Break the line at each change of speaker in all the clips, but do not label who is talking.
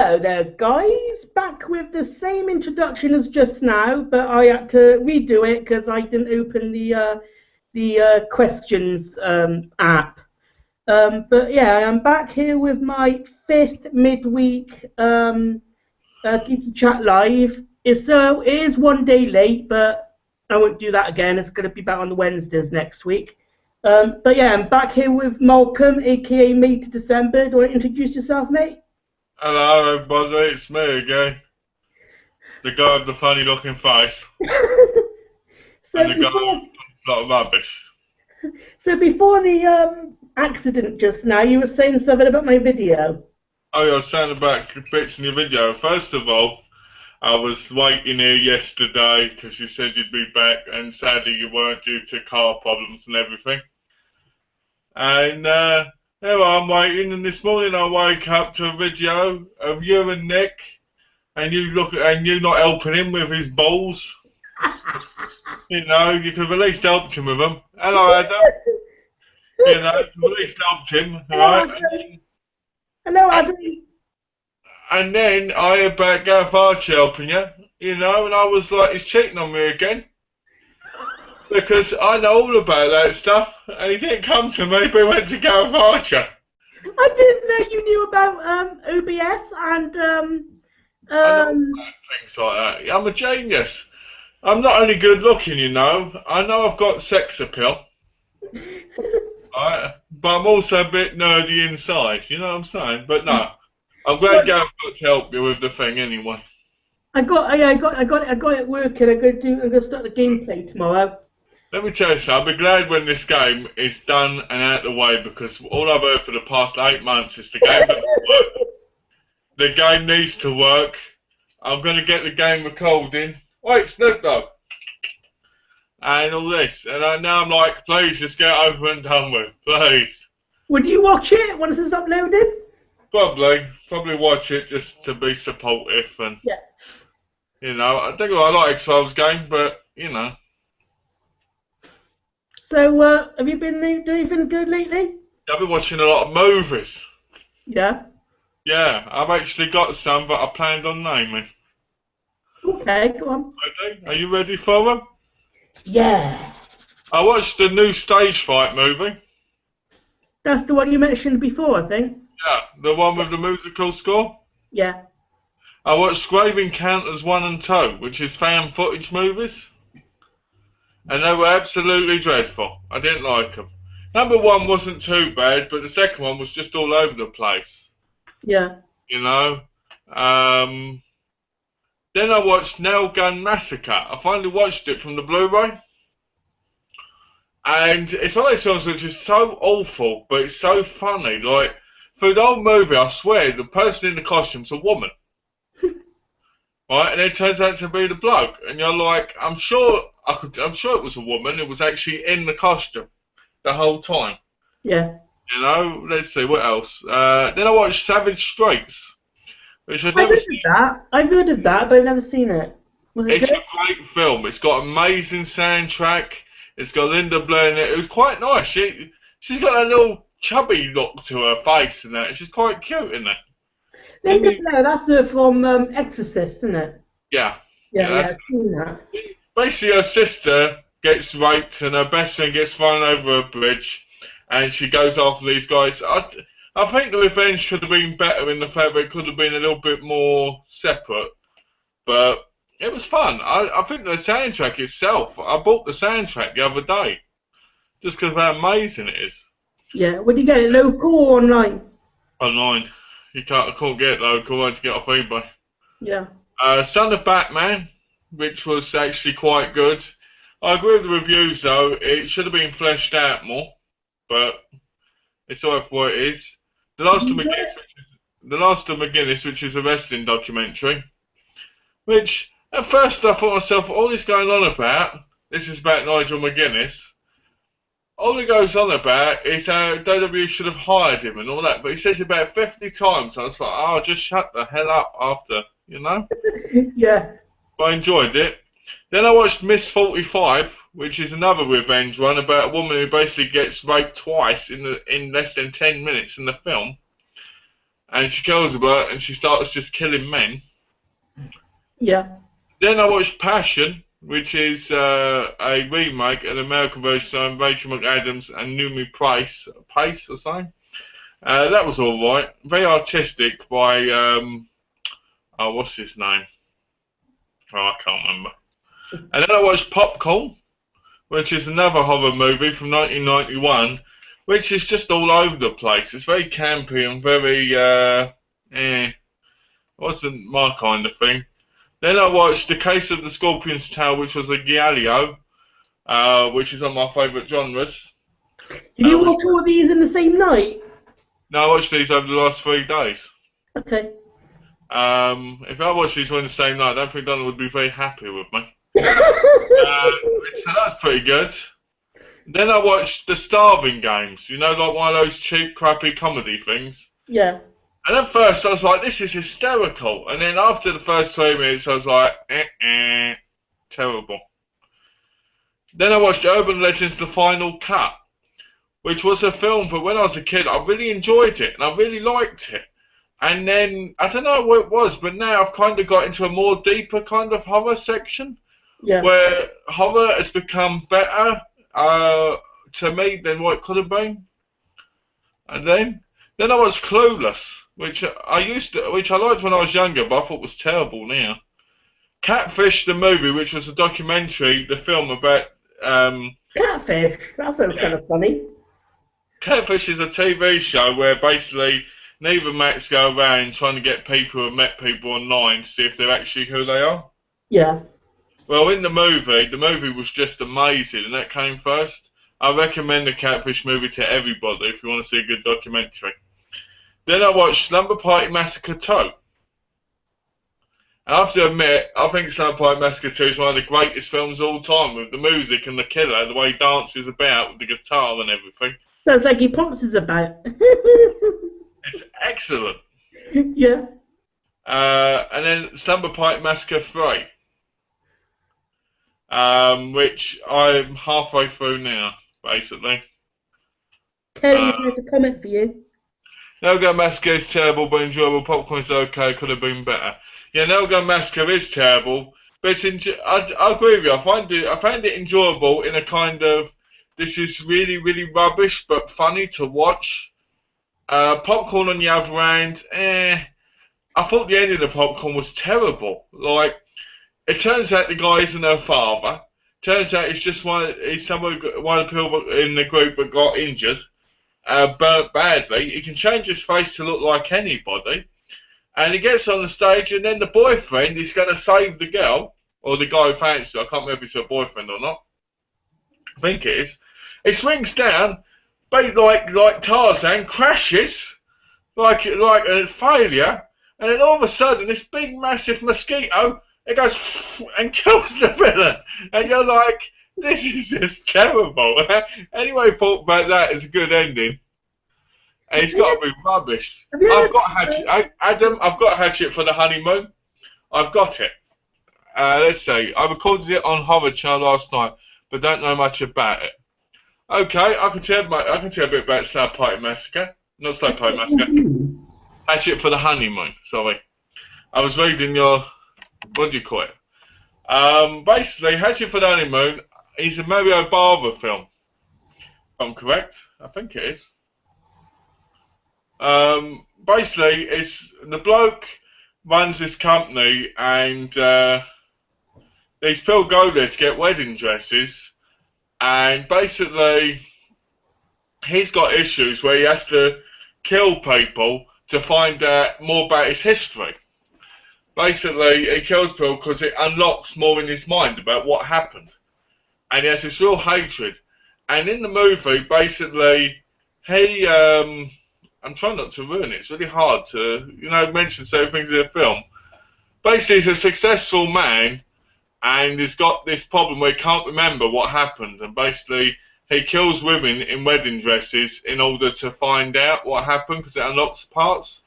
Hello there, guys. Back with the same introduction as just now, but I had to redo it because I didn't open the questions app. But yeah, I'm back here with my 5th midweek Geeky-Chat live. It is one day late, but I won't do that again. It's going to be back on the Wednesdays next week. But yeah, I'm back here with Malcolm, aka Mate December. Do you want to introduce yourself, mate?
Hello everybody, it's me again. The guy with the funny looking face. And the guy with a lot of rubbish.
So before the accident just now, you were saying something about my video.
Oh yeah, I was saying about bits in your video. First of all, I was waiting here yesterday because you said you'd be back, and sadly you weren't due to car problems and everything. And there I'm waiting, and this morning I woke up to a video of you and Nick, and you not helping him with his balls. You know, you could have at least helped him with them. Hello, Adam. You know, you could have at least helped him, right?
Hello, Adam.
And then I heard about Gareth Archer helping you, you know, and I was like, he's cheating on me again. Because I know all about that stuff, and he didn't come to me, but he went to Gareth Archer.
I didn't know you knew about OBS and
I know things like that. I'm a genius. I'm not only good looking, you know. I know I've got sex appeal, right? But I'm also a bit nerdy inside. You know what I'm saying? But no, I'm glad Gareth got to help you with the thing anyway.
I got it working. I'm gonna start the gameplay tomorrow.
Let me tell you something, I'll be glad when this game is done and out of the way, because all I've heard for the past 8 months is the game doesn't work. The game needs to work. I'm going to get the game recording. Wait, Snoop Dogg. And all this. And now I'm like, please, just get over and done with. Please.
Would you watch it once it's uploaded?
Probably watch it just to be supportive. And,
yeah.
You know, I think I like X-Files game, but, you know.
So, have you been doing anything good lately?
I've been watching a lot of movies.
Yeah?
Yeah, I've actually got some that I planned on naming.
Okay, go on.
Ready? Are you ready for them?
Yeah.
I watched the new Stage Fright movie.
That's the one you mentioned before, I think.
Yeah, the one with the musical score.
Yeah.
I watched Grave Encounters 1 and 2, which is fan footage movies. And they were absolutely dreadful. I didn't like them. Number 1 wasn't too bad, but the second one was just all over the place.
Yeah.
You know? Then I watched Nail Gun Massacre. I finally watched it from the Blu-ray. And it's one of those films which is so awful, but it's so funny. Like, through the whole movie, I swear, the person in the costume's a woman. Right? And it turns out to be the bloke. And you're like, I'm sure it was a woman. It was actually in the costume the whole time.
Yeah.
You know, let's see, what else? Then I watched Savage Streets, which I've never seen.
I've heard of that, but I've never seen it. Was it
It's
good?
a great film. It's got amazing soundtrack. It's got Linda Blair in it. It was quite nice. She's got a little chubby look to her face and that. She's quite cute in it.
Linda Blair, that's her from Exorcist, isn't it?
Yeah.
Yeah, I've seen that.
Basically, her sister gets raped and her best friend gets thrown over a bridge, and she goes after these guys. I think the revenge could have been better in the fact that it could have been a little bit more separate, but it was fun. I think the soundtrack itself, I bought the soundtrack the other day, just because of how amazing it is.
Yeah, where do you get it, local or online?
Online. I can't get it local, I had to get off eBay.
Yeah.
Son of Batman, which was actually quite good. I agree with the reviews though, it should have been fleshed out more, but it's all right for what it is. The Last of McGinnis, which is a wrestling documentary, which at first I thought to myself, all this going on about, this is about Nigel McGuinness, all he goes on about is how WWE should have hired him and all that, but he says it about 50 times. I was like, oh, just shut the hell up after, you know?
Yeah.
But I enjoyed it. Then I watched Miss 45, which is another revenge one about a woman who basically gets raped twice in less than 10 minutes in the film. and she kills her, and she starts just killing men.
Yeah.
Then I watched Passion, which is a remake, an American version starring Rachel McAdams and Noomi Pace or something. That was all right. Very artistic by oh, what's his name? Oh, I can't remember. And then I watched Popcorn, which is another horror movie from 1991, which is just all over the place. It's very campy and very wasn't my kind of thing. Then I watched The Case of the Scorpion's Tail, which was a giallo, which is one of my favourite genres.
Did you watch all of these in the same night?
No, I watched these over the last 3 days.
Okay.
If I watched these all in the same night, I don't think Donna would be very happy with me. So that's pretty good. Then I watched The Starving Games, you know, like one of those cheap, crappy comedy things.
Yeah.
And at first I was like, this is hysterical. And then after the first 3 minutes, I was like, terrible. Then I watched Urban Legends The Final Cut, which was a film, but when I was a kid, I really enjoyed it, and I really liked it. And then, I don't know what it was, but now I've kind of got into a more deeper kind of horror section, where horror has become better to me than what it could have been. And then I watched Clueless, which I liked when I was younger, but I thought was terrible now. Catfish the movie, which was a documentary, the film about
Catfish? That sounds kind of funny.
Catfish is a TV show where basically Neve and Max go around trying to get people who have met people online to see if they're actually who they are.
Yeah.
Well, in the movie was just amazing, and that came first. I recommend the Catfish movie to everybody if you want to see a good documentary. Then I watched Slumber Party Massacre 2. And I have to admit, I think Slumber Party Massacre 2 is one of the greatest films of all time, with the music and the killer, the way he dances about with the guitar and everything.
Sounds like he ponces about.
It's excellent.
Yeah.
And then Slumber Party Massacre 3, which I'm halfway through now, basically.
Kelly, there's a comment for you.
No Go Massacre is terrible, but enjoyable. Popcorn is okay, could have been better. Yeah, No Go Massacre is terrible, but I agree with you. I find it enjoyable in a kind of, this is really, really rubbish, but funny to watch. Popcorn on the other hand, I thought the ending of Popcorn was terrible. Like, it turns out the guy isn't her father. Turns out it's just one of the people in the group that got injured, burnt badly. He can change his face to look like anybody. And he gets on the stage, and then the boyfriend is going to save the girl, or the guy who fancies her. I can't remember if it's her boyfriend or not. I think it is. He swings down, but like Tarzan, crashes like a failure, and then all of a sudden this big massive mosquito, it goes and kills the villain, and you're like, this is just terrible. Anyone who thought about that as a good ending, and it's got to be rubbish. I've got Hatchet, Adam. I've got Hatchet for the honeymoon. I've got it. Let's see. I recorded it on Horror Channel last night, but don't know much about it. Okay, I can tell a bit about Slumber Party Massacre. Not Slumber Party Massacre. Hatchet for the honeymoon. Sorry, I was reading your, what do you call it? Basically, Hatchet for the honeymoon is a Mario Bava film. If I'm correct, I think it is. Basically, it's the bloke runs this company, and these people go there to get wedding dresses, and basically he's got issues where he has to kill people to find out more about his history. Basically, he kills people because it unlocks more in his mind about what happened, and he has this real hatred. And in the movie, basically, he I'm trying not to ruin it. It's really hard to, mention certain things in the film. Basically, he's a successful man, and he's got this problem where he can't remember what happened. And basically, he kills women in wedding dresses in order to find out what happened, because it unlocks parts.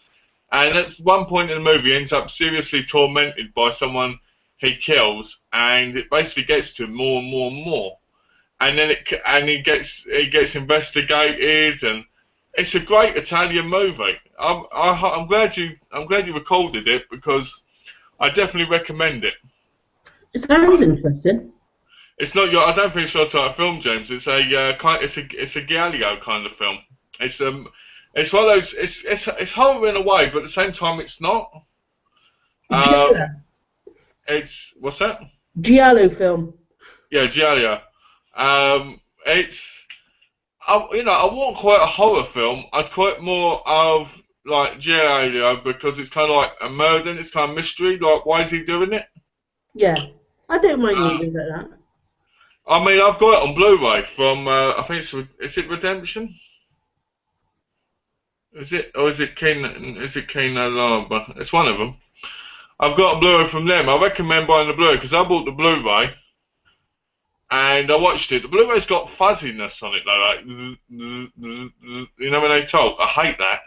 And at one point in the movie, he ends up seriously tormented by someone he kills, and it basically gets to him more and more and more. And then he gets investigated, and it's a great Italian movie. I'm glad you recorded it because I definitely recommend it.
It sounds interesting.
It's not your. I don't think it's your type of film, James. It's a it's a Giallo kind of film. It's one of those. It's horror in a way, but at the same time, it's not.
Giallo.
It's what's that?
Giallo film.
Yeah, Giallo. It's. You know, I won't call it a horror film. I'd call it more of like Giallo because it's kind of like a murder. It's kind of mystery. Like, why is he doing it?
Yeah, I don't mind movies like that.
I mean, I've got it on Blu-ray from. I think is it Redemption? Is it or is it Kane? Is it Kane Lava? It's one of them. I've got a Blu-ray from them. I recommend buying the Blu-ray because I bought the Blu-ray. And I watched it. The Blu-ray's got fuzziness on it though, like you know when they talk. I hate that.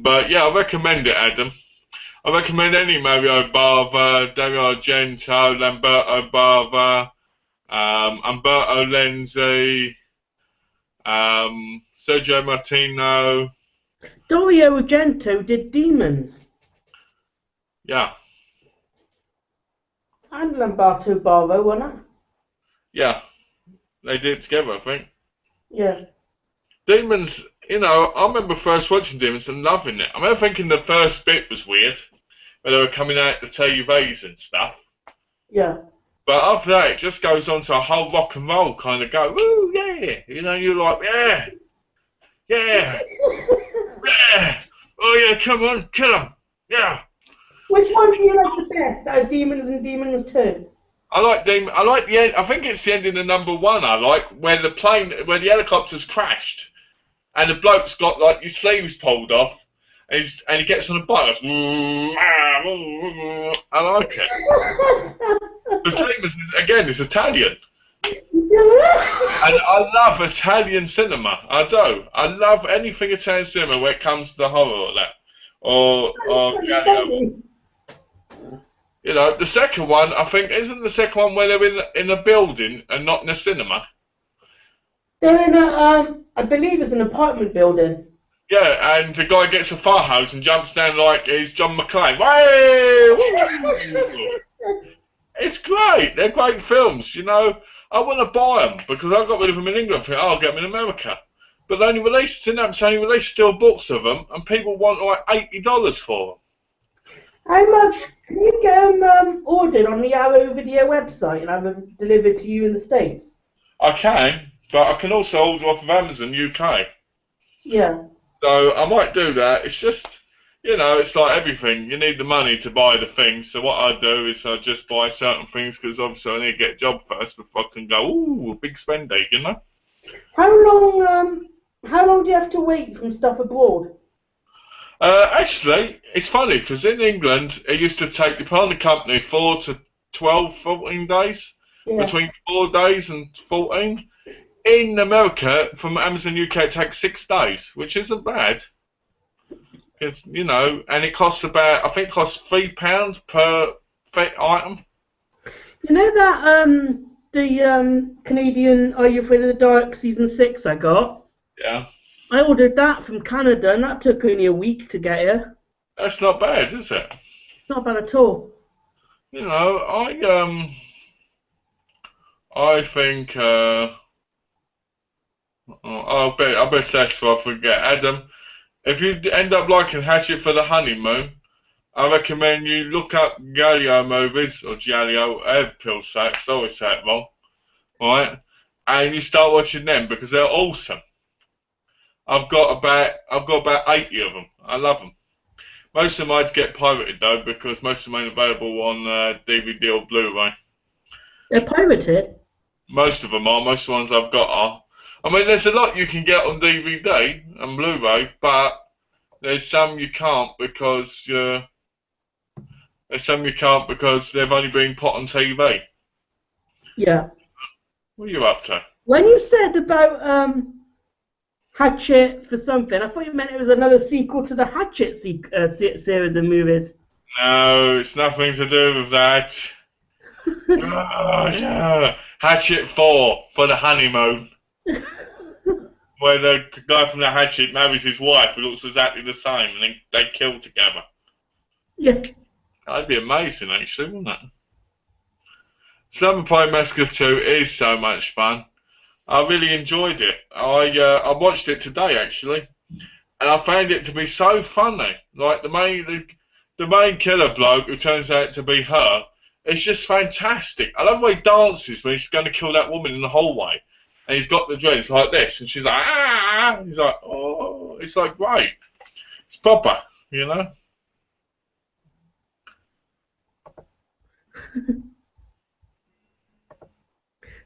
But yeah, I recommend it, Adam. I recommend any Mario Bava, Dario Argento, Lamberto Bava, Umberto Lenzi, Sergio Martino.
Dario Argento did Demons.
Yeah.
And Lamberto Bava, wasn't it?
Yeah. They did it together, I think.
Yeah.
Demons, you know, I remember first watching Demons and loving it. I remember thinking the first bit was weird, where they were coming out the TVs and stuff.
Yeah.
But after that, it just goes on to a whole rock and roll kind of go, ooh, yeah. You know, you're like, yeah, yeah, yeah. Oh, yeah, come on, kill them. Yeah.
Which one do you like the best out of Demons and Demons 2?
I like the end. I think it's the ending of number 1. I like where the helicopter's crashed, and the bloke's got like his sleeves pulled off, and he gets on a bike. I like it. The Demons again is Italian, and I love Italian cinema. I do. I love anything Italian cinema when it comes to the horror or that, or you know, the second one, I think, isn't the second one where they're in a building and not in a cinema?
They're in a, I believe it's an apartment building.
Yeah, and the guy gets a fire hose and jumps down like he's John McClane. It's great. They're great films, you know. I want to buy them because I got rid of them in England. I think, I'll get them in America. But they only released, only released still books of them, and people want like $80 for them.
How much can you get them ordered on the Arrow Video website and have them delivered to you in the States?
I can, but I can also order off of Amazon UK.
Yeah.
So I might do that. It's just, you know, it's like everything. You need the money to buy the things. So what I do is I just buy certain things because obviously I need to get a job first before I can go, ooh, big spend egg, you know?
How long do you have to wait from stuff abroad?
Actually, it's funny because in England it used to take, depending on the company, 4 to 12, 14 days. Yeah. Between 4 days and 14. In America, from Amazon UK, it takes 6 days, which isn't bad. It's, you know, and it costs about, I think it costs £3 per item.
You know that the Canadian Are You Afraid of the Dark Season 6 I got?
Yeah.
I ordered that from Canada, and that took only a week to get here.
That's not bad, is it?
It's not bad at all.
You know, I think, I bet that's what I forget. Adam, if you end up liking Hatchet for the honeymoon, I recommend you look up Giallo movies, or Giallo, whatever people say it, 'cause I always say it wrong, right? And you start watching them because they're awesome. I've got about 80 of them. I love them. Most of them I'd get pirated though because most of them ain't available on DVD or Blu-ray.
They're pirated?
Most of them are. Most of the ones I've got are. I mean, there's a lot you can get on DVD and Blu-ray, but there's some you can't because they've only been put on TV.
Yeah.
What are you up to?
When you said about Hatchet for something, I thought you meant it was another sequel to the Hatchet series of movies.
No, it's nothing to do with that. Oh, yeah. Hatchet 4 for the honeymoon. where the guy from the Hatchet marries his wife who looks exactly the same, and then they kill together.
Yeah.
That'd be amazing, actually, wouldn't it? Slumber Party Massacre 2 is so much fun. I really enjoyed it. I watched it today, actually, and I found it to be so funny. Like the main killer bloke who turns out to be her. It's just fantastic. I love the way he dances when he's going to kill that woman in the hallway. And he's got the dreads like this. And she's like, ah! He's like, oh. It's like, great. It's proper, you know?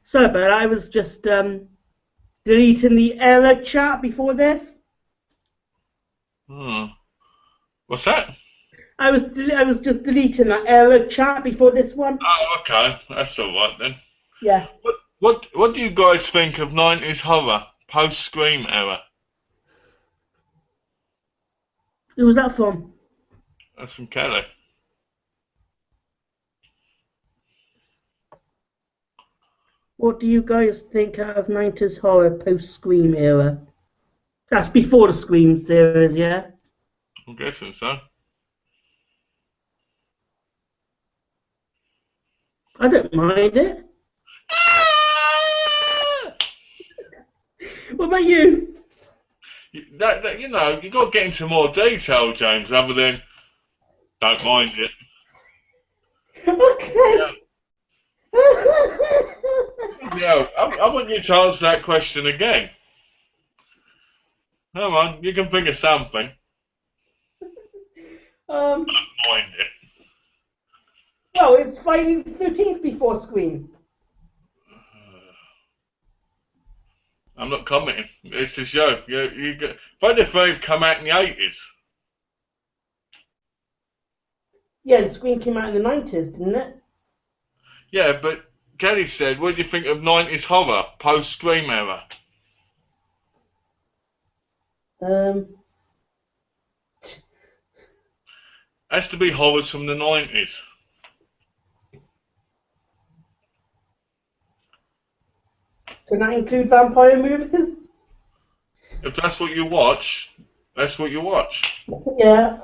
So, but I was just deleting the error chat before this.
What's that?
I was just deleting that error chat before this one.
Oh, okay. That's all right then.
Yeah.
What do you guys think of 90s horror post-Scream era?
Who was that from?
That's from Kelly.
What do you guys think of 90s horror post-Scream era? That's before the Scream series, yeah?
I'm guessing so.
I don't mind it. What about you?
You know, you got to get into more detail, James, other than don't mind it.
Okay.
Yeah, I want you to answer that question again. Come on, you can think of something. Don't mind it.
Well, it's Friday the 13th before Scream.
I'm not commenting. It's a show. You get Friday the 13th come out in the 80s.
Yeah, and Scream came out in the 90s, didn't it?
Yeah, but Kelly said, what do you think of 90s horror post-Scream era? Has to be horrors from the 90s.
Can that include vampire movies?
If that's what you watch, that's what you watch.
Yeah,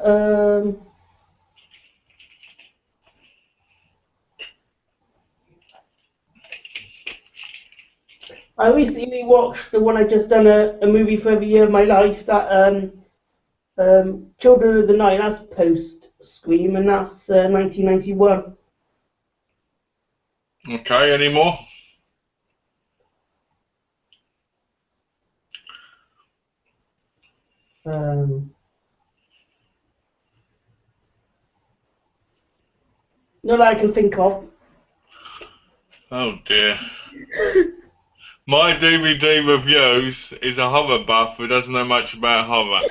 I recently watched the one I just done a movie for every year of my life, that Children of the Night, that's post Scream, and that's 1991.
Okay, any more?
Not that I can think of.
Oh dear. MyDvdReviews is a horror buff who doesn't know much about horror.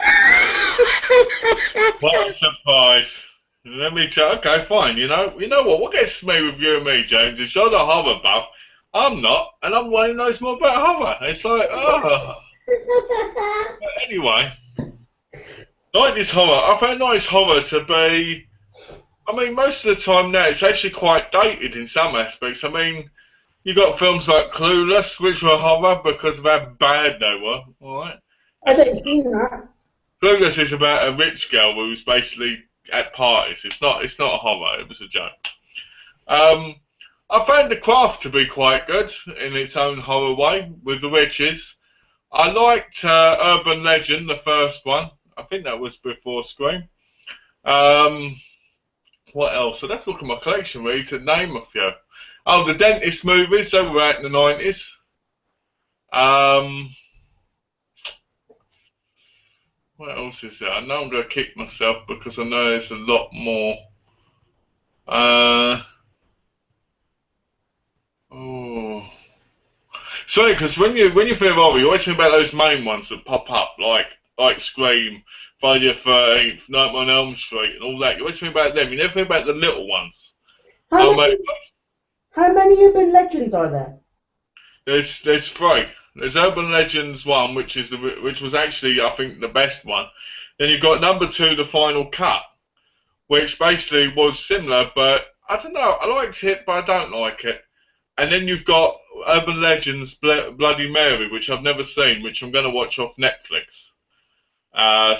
What a surprise. Let me tell. Okay, fine. You know what? What gets me with you and me, James, is you're the horror buff. I'm not, and I'm the one who knows more about horror. It's like, oh. But anyway, 90s horror. I found 90s horror to be. I mean, most of the time now, it's actually quite dated in some aspects. I mean, you got films like Clueless, which were horror because of how bad they were. All right.
I don't see that.
Clueless is about a rich girl who's basically at parties. It's not a horror. It was a joke. I found The Craft to be quite good in its own horror way with the witches. I liked Urban Legend, the first one. I think that was before Scream. What else? I'd have to look at my collection really to name a few. Oh, the Dentist movies, they were out in the 90s. What else is there? I know I'm going to kick myself because I know there's a lot more. Oh. Sorry, because when you think of horror, you always think about those main ones that pop up, like Scream, Friday the 13th, Nightmare on Elm Street, and all that. You always think about them. You never think about the little ones.
How many Urban Legends are there?
There's three. There's Urban Legends 1, which was actually I think the best one. Then you've got number 2, The Final Cut, which basically was similar, but I don't know. I liked it, but I don't like it. And then you've got Urban Legends Bloody Mary, which I've never seen, which I'm going to watch off Netflix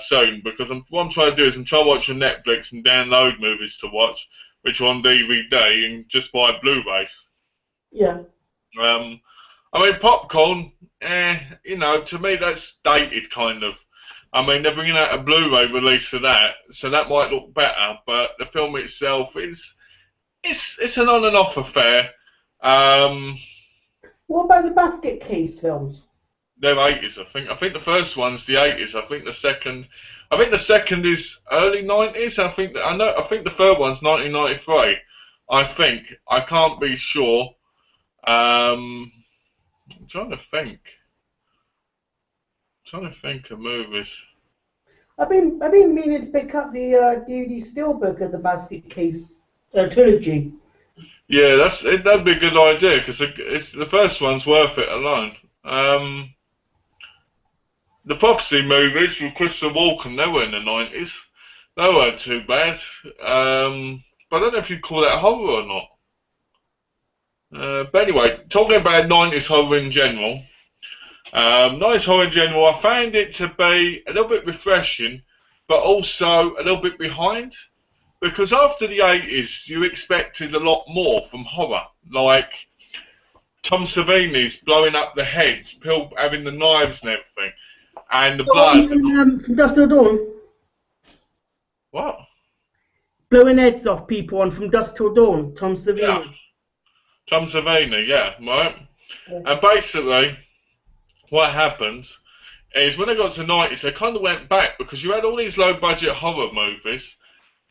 soon, because what I'm trying to do is I'm trying to watch on Netflix and download movies to watch, which are on DVD, and just buy Blu-rays.
Yeah.
I mean, Popcorn, you know, to me that's dated kind of. I mean, they're bringing out a Blu-ray release of that, so that might look better, but the film itself is, it's an on and off affair.
What about the basket case films?
They're 80s, I think. I think the first one's the 80s. I think the second is early 90s. I think the third one's 1993. I think. I can't be sure. I'm trying to think. Of movies.
I've been meaning to pick up the DVD steelbook of the basket case trilogy.
Yeah, that'd be a good idea, because the first one's worth it alone. The Prophecy movies with Christopher Walken, they were in the 90s. They weren't too bad. But I don't know if you'd call that horror or not. But anyway, talking about 90s horror in general. 90s horror in general, I found it to be a little bit refreshing, but also a little bit behind. Because after the 80s, you expected a lot more from horror. Like Tom Savini's blowing up the heads, people having the knives and everything. And the blood.
From Dusk Till Dawn.
What?
Blowing heads off people on From Dusk Till Dawn. Tom Savini.
Yeah. Tom Savini, yeah, right.
Yeah.
And basically, what happens is when they got to the 90s, they kind of went back, because you had all these low-budget horror movies,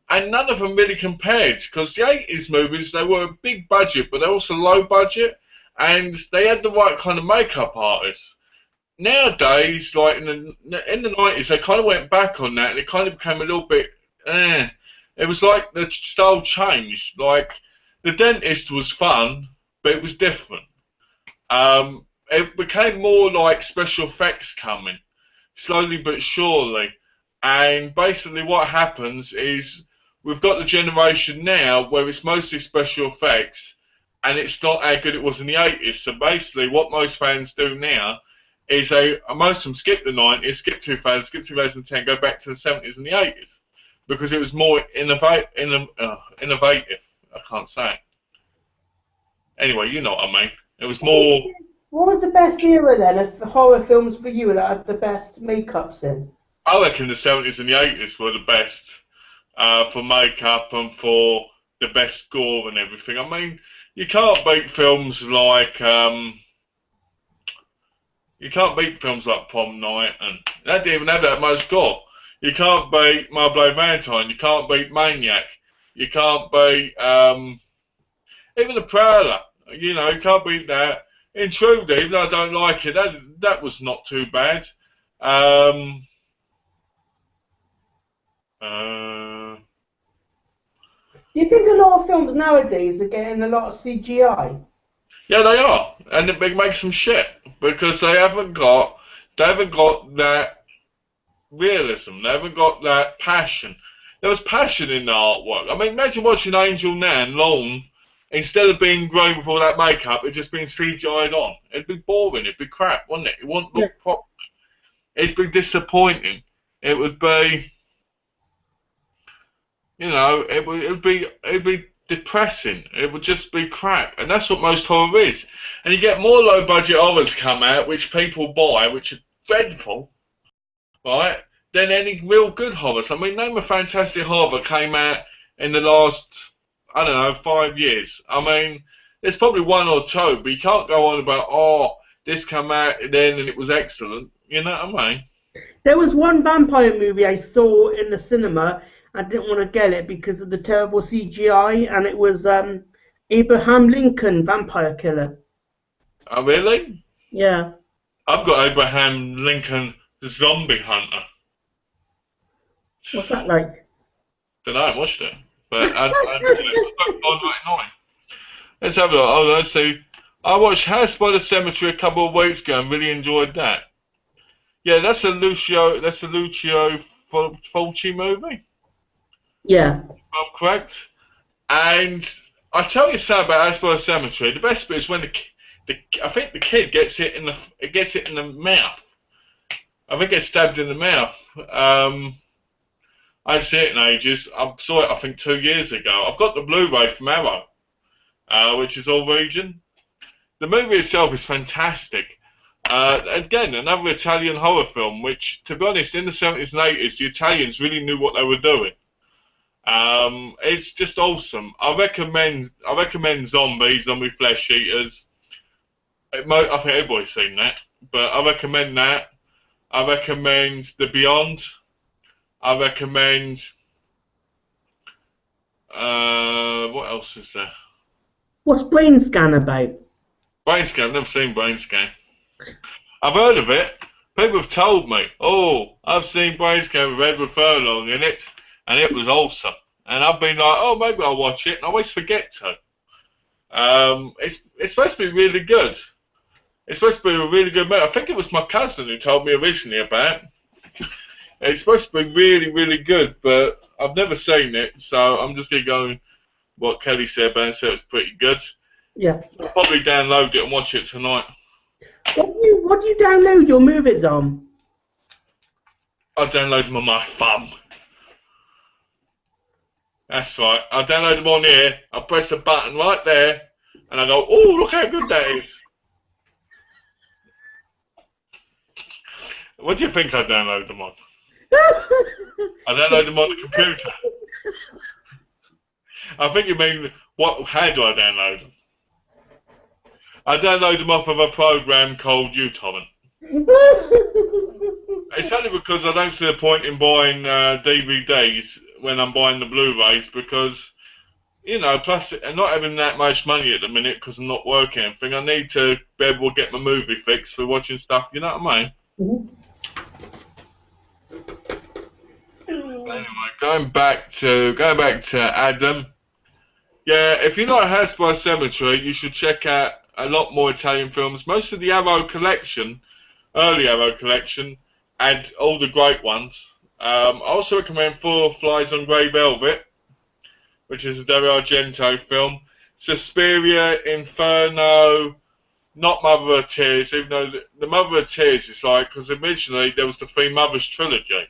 and none of them really compared, because the 80s movies, they were a big budget, but they're also low budget, and they had the right kind of makeup artists. Nowadays, like in the 90s, they kind of went back on that, and it kind of became a little bit, It was like the style changed. Like, The Dentist was fun, but it was different. It became more like special effects coming, slowly but surely. And basically what happens is we've got the generation now where it's mostly special effects, and it's not how good it was in the 80s. So basically what most fans do now is most of them skip the 90s, skip 2000, skip 2010, go back to the 70s and the 80s, because it was more innovative. I can't say it. Anyway, you know what I mean. It was more...
What was the best era then of horror films for you that had the best makeups in?
I reckon the 70s and the 80s were the best for makeup and for the best gore and everything. I mean, you can't beat films like Prom Night, and that didn't even have that much gore. You can't beat My Bloody Valentine. You can't beat Maniac. You can't beat even The Prowler. You know, you can't beat that. Intruder, even though I don't like it, that was not too bad.
Do you think a lot of films nowadays are getting a lot of CGI?
Yeah, they are, and it makes them shit, because they haven't got that realism. They haven't got that passion. There was passion in the artwork. I mean, imagine watching Angel Nan long. Instead of being grown with all that makeup, it'd just been CGI'd on. It'd be boring. It'd be crap, wouldn't it? It wouldn't look proper. It'd be disappointing. It would be, you know, it'd be depressing. It would just be crap, and that's what most horror is. And you get more low-budget horrors come out, which people buy, which are dreadful, right? Than any real good horrors. I mean, name a fantastic horror that came out in the last, I don't know, 5 years. I mean, there's probably one or two, but you can't go on about, oh, this came out then and it was excellent. You know what I mean?
There was one vampire movie I saw in the cinema. I didn't want to get it because of the terrible CGI, and it was Abraham Lincoln, Vampire Killer.
Oh, really?
Yeah.
I've got Abraham Lincoln, the Zombie Hunter.
What's that like?
Don't know, I watched it. But let's have a look. Oh, let's see. I watched House by the Cemetery a couple of weeks ago and really enjoyed that. Yeah, that's a Lucio Fulci movie.
Yeah.
If I'm correct. And I tell you something about Asbury Cemetery. The best bit is when I think the kid gets it in the mouth. I think it gets stabbed in the mouth. I haven't seen it in ages. I saw it, I think, 2 years ago. I've got the Blu-ray from Arrow, which is all region. The movie itself is fantastic. Again, another Italian horror film, which, to be honest, in the 70s and 80s, the Italians really knew what they were doing. It's just awesome. I recommend Zombie Flesh Eaters. I think everybody's seen that, but I recommend that. I recommend The Beyond. I recommend. What else is there?
What's Brain Scan about?
Brain Scan. I've never seen Brain Scan. I've heard of it. People have told me, oh, I've seen Brain Scan with Edward Furlong in it, and it was awesome. And I've been like, oh, maybe I'll watch it, and I always forget to. It's supposed to be really good. It's supposed to be a really good movie. I think it was my cousin who told me originally about it. It's supposed to be really, really good, but I've never seen it, so I'm just going to go what Kelly said about it, so it's pretty good.
Yeah.
I'll probably download it and watch it tonight.
What do you download your movies on?
I'll download them on my thumb. That's right. I'll download them on here, I'll press the button right there, and I go, oh, look how good that is. What do you think I download them on? I download them on the computer. I think you mean, how do I download them? I download them off of a program called uTorrent. It's only because I don't see the point in buying DVDs when I'm buying the Blu-rays, because, you know, plus I'm not having that much money at the minute because I'm not working or anything. I need to be able to get my movie fix for watching stuff, you know what I mean?
Mm-hmm.
Anyway, going back to Adam. Yeah, if you're not Asbury Cemetery, you should check out a lot more Italian films. Most of the Arrow collection, early Arrow collection, and all the great ones. I also recommend Four Flies on Grey Velvet, which is a Dario Argento film. Suspiria, Inferno, not Mother of Tears, even though the Mother of Tears is like, because originally there was the Three Mothers trilogy.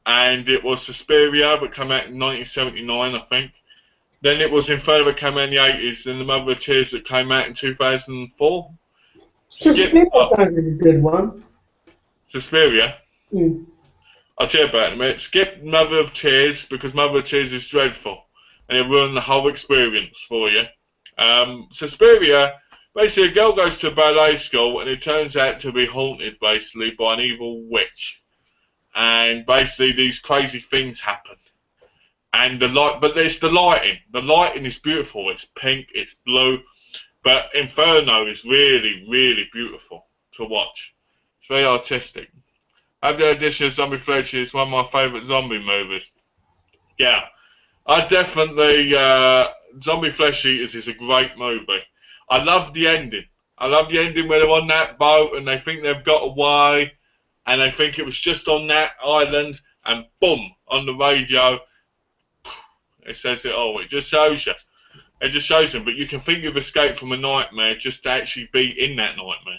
And it was Suspiria, but came out in 1979, I think. Then it was Inferno that came out in the 80s, and the Mother of Tears that came out in 2004.
Suspiria sounds like a good one.
Suspiria?
Mm.
I'll tell you about it in a minute. Skip Mother of Tears, because Mother of Tears is dreadful. And it'll ruin the whole experience for you. Suspiria, basically a girl goes to a ballet school, and it turns out to be haunted, basically, by an evil witch. And basically these crazy things happen. And but there's the lighting. The lighting is beautiful. It's pink, it's blue. But Inferno is really, really beautiful to watch. It's very artistic. I have the addition of Zombie Flesh. It's one of my favourite zombie movies. Yeah. I definitely, Zombie Flesh Eaters is a great movie. I love the ending. I love the ending where they're on that boat and they think they've got away. And they think it was just on that island, and boom, on the radio, it says it all. It just shows you. It just shows them. But you can think you've escaped from a nightmare just to actually be in that nightmare.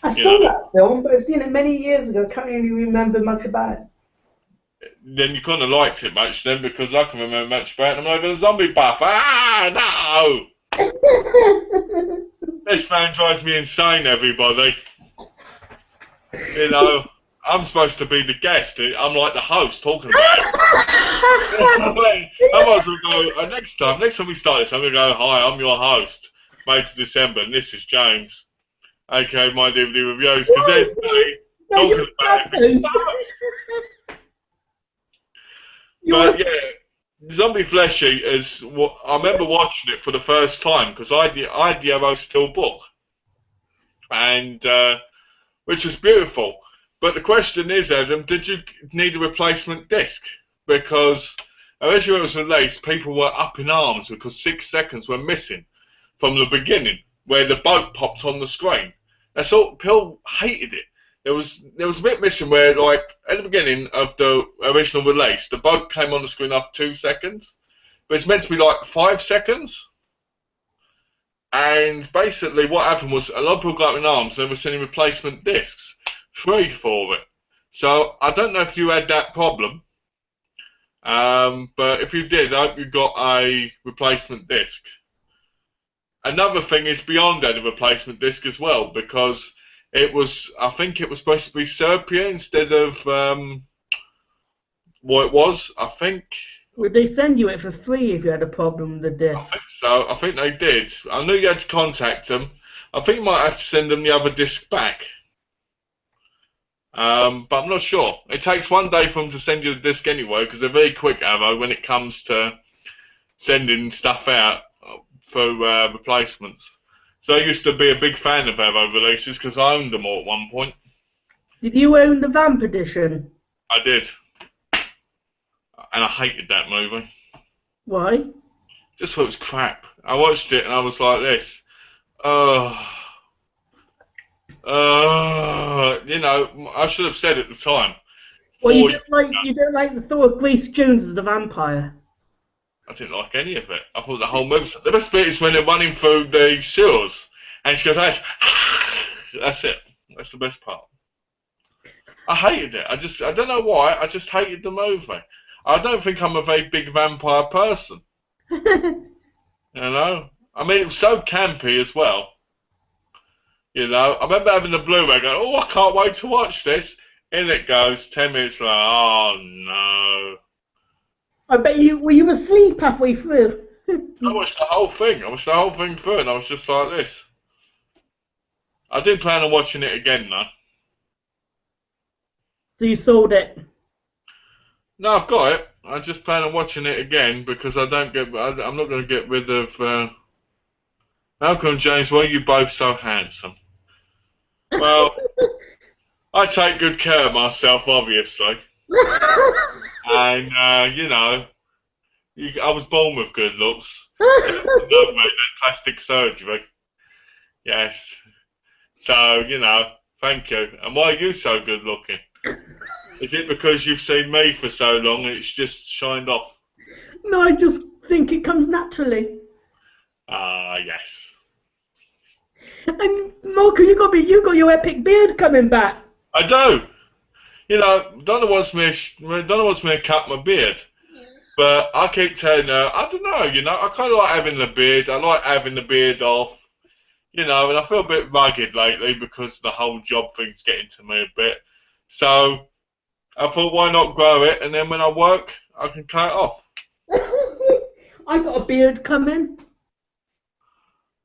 I saw that film, but I've seen it many years ago. I can't really remember much about it.
Then you couldn't have liked it much then, because I can remember much about it. I'm like a zombie buff. Ah, no! This man drives me insane, everybody. You know, I'm supposed to be the guest. I'm like the host talking about it. I might as well go, next time we start this, I'm going to go, hi, I'm your host, May to December, and this is James. Okay, MyDvdReviews, because there's me talking about it. But yeah, Zombie Flesh Eaters, I remember watching it for the first time, because I had the Arrow Steel book. And, which was beautiful. But the question is, Adam, did you need a replacement disc? Because originally it was released, people were up in arms because 6 seconds were missing from the beginning, where the boat popped on the screen. That's all. People hated it. There was a bit missing where, like, at the beginning of the original release, the boat came on the screen after 2 seconds, but it's meant to be like 5 seconds. And basically what happened was a lot of people got in arms, they were sending replacement discs free for it. So I don't know if you had that problem, but if you did, I hope you got a replacement disc. Another thing is Beyond had a replacement disc as well, because it was, I think it was supposed to be Sepia instead of what it was, I think.
Would they send you it for free if you had a problem with the disc?
I think so. I think they did. I knew you had to contact them. I think you might have to send them the other disc back. But I'm not sure. It takes 1 day for them to send you the disc anyway, because they're very quick, Avo, when it comes to sending stuff out for replacements. So I used to be a big fan of Avo releases because I owned them all at one point.
Did you own the Vamp edition?
I did. And I hated that movie.
Why?
Just thought it was crap. I watched it and I was like this. You know, I should have said at the time.
Well, you don't like the thought of Grace Jones as the vampire.
I didn't like any of it. I thought the whole movie. The best bit is when they're running through the sewers and she goes, that's it. That's the best part. I hated it. I don't know why. I just hated the movie. I don't think I'm a very big vampire person. You know? I mean, it was so campy as well. You know? I remember having the Blu-ray going, oh, I can't wait to watch this. In it goes, 10 minutes later, oh, no.
I bet were you asleep halfway through?
I watched the whole thing. I watched the whole thing through and I was just like this. I did plan on watching it again, though.
So you sold it?
No, I've got it. I just plan on watching it again because I'm not going to get rid of Malcolm and James. Why are you both so handsome? Well, I take good care of myself, obviously. And, you know, I was born with good looks. No, mate, plastic surgery. Yes. So, you know, thank you. And why are you so good looking? Is it because you've seen me for so long and it's just shined off?
No, I just think it comes naturally.
Ah, yes.
And Malcolm, you got your epic beard coming back.
I do. You know, Donna wants me to cut my beard, but I keep telling her, I don't know. You know, I kind of like having the beard. I like having the beard off. You know, and I feel a bit rugged lately because the whole job thing's getting to me a bit. So I thought, why not grow it? And then when I work, I can cut it off.
I got a beard coming.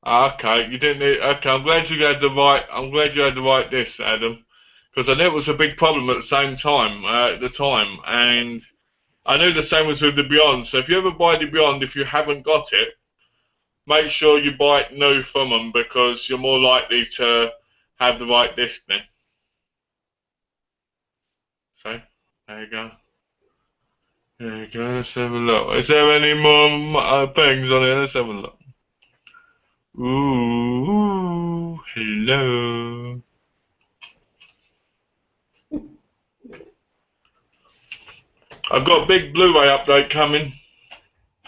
Okay, you didn't need. Okay, I'm glad you had the right this, Adam, because I knew it was a big problem at the same time, and I knew the same was with the Beyond. So if you ever buy the Beyond, if you haven't got it, make sure you buy it new from them because you're more likely to have the right disc then. So, there you go. There you go, let's have a look. Is there any more things on here? Let's have a look. Ooh, hello. I've got a big Blu-ray update coming.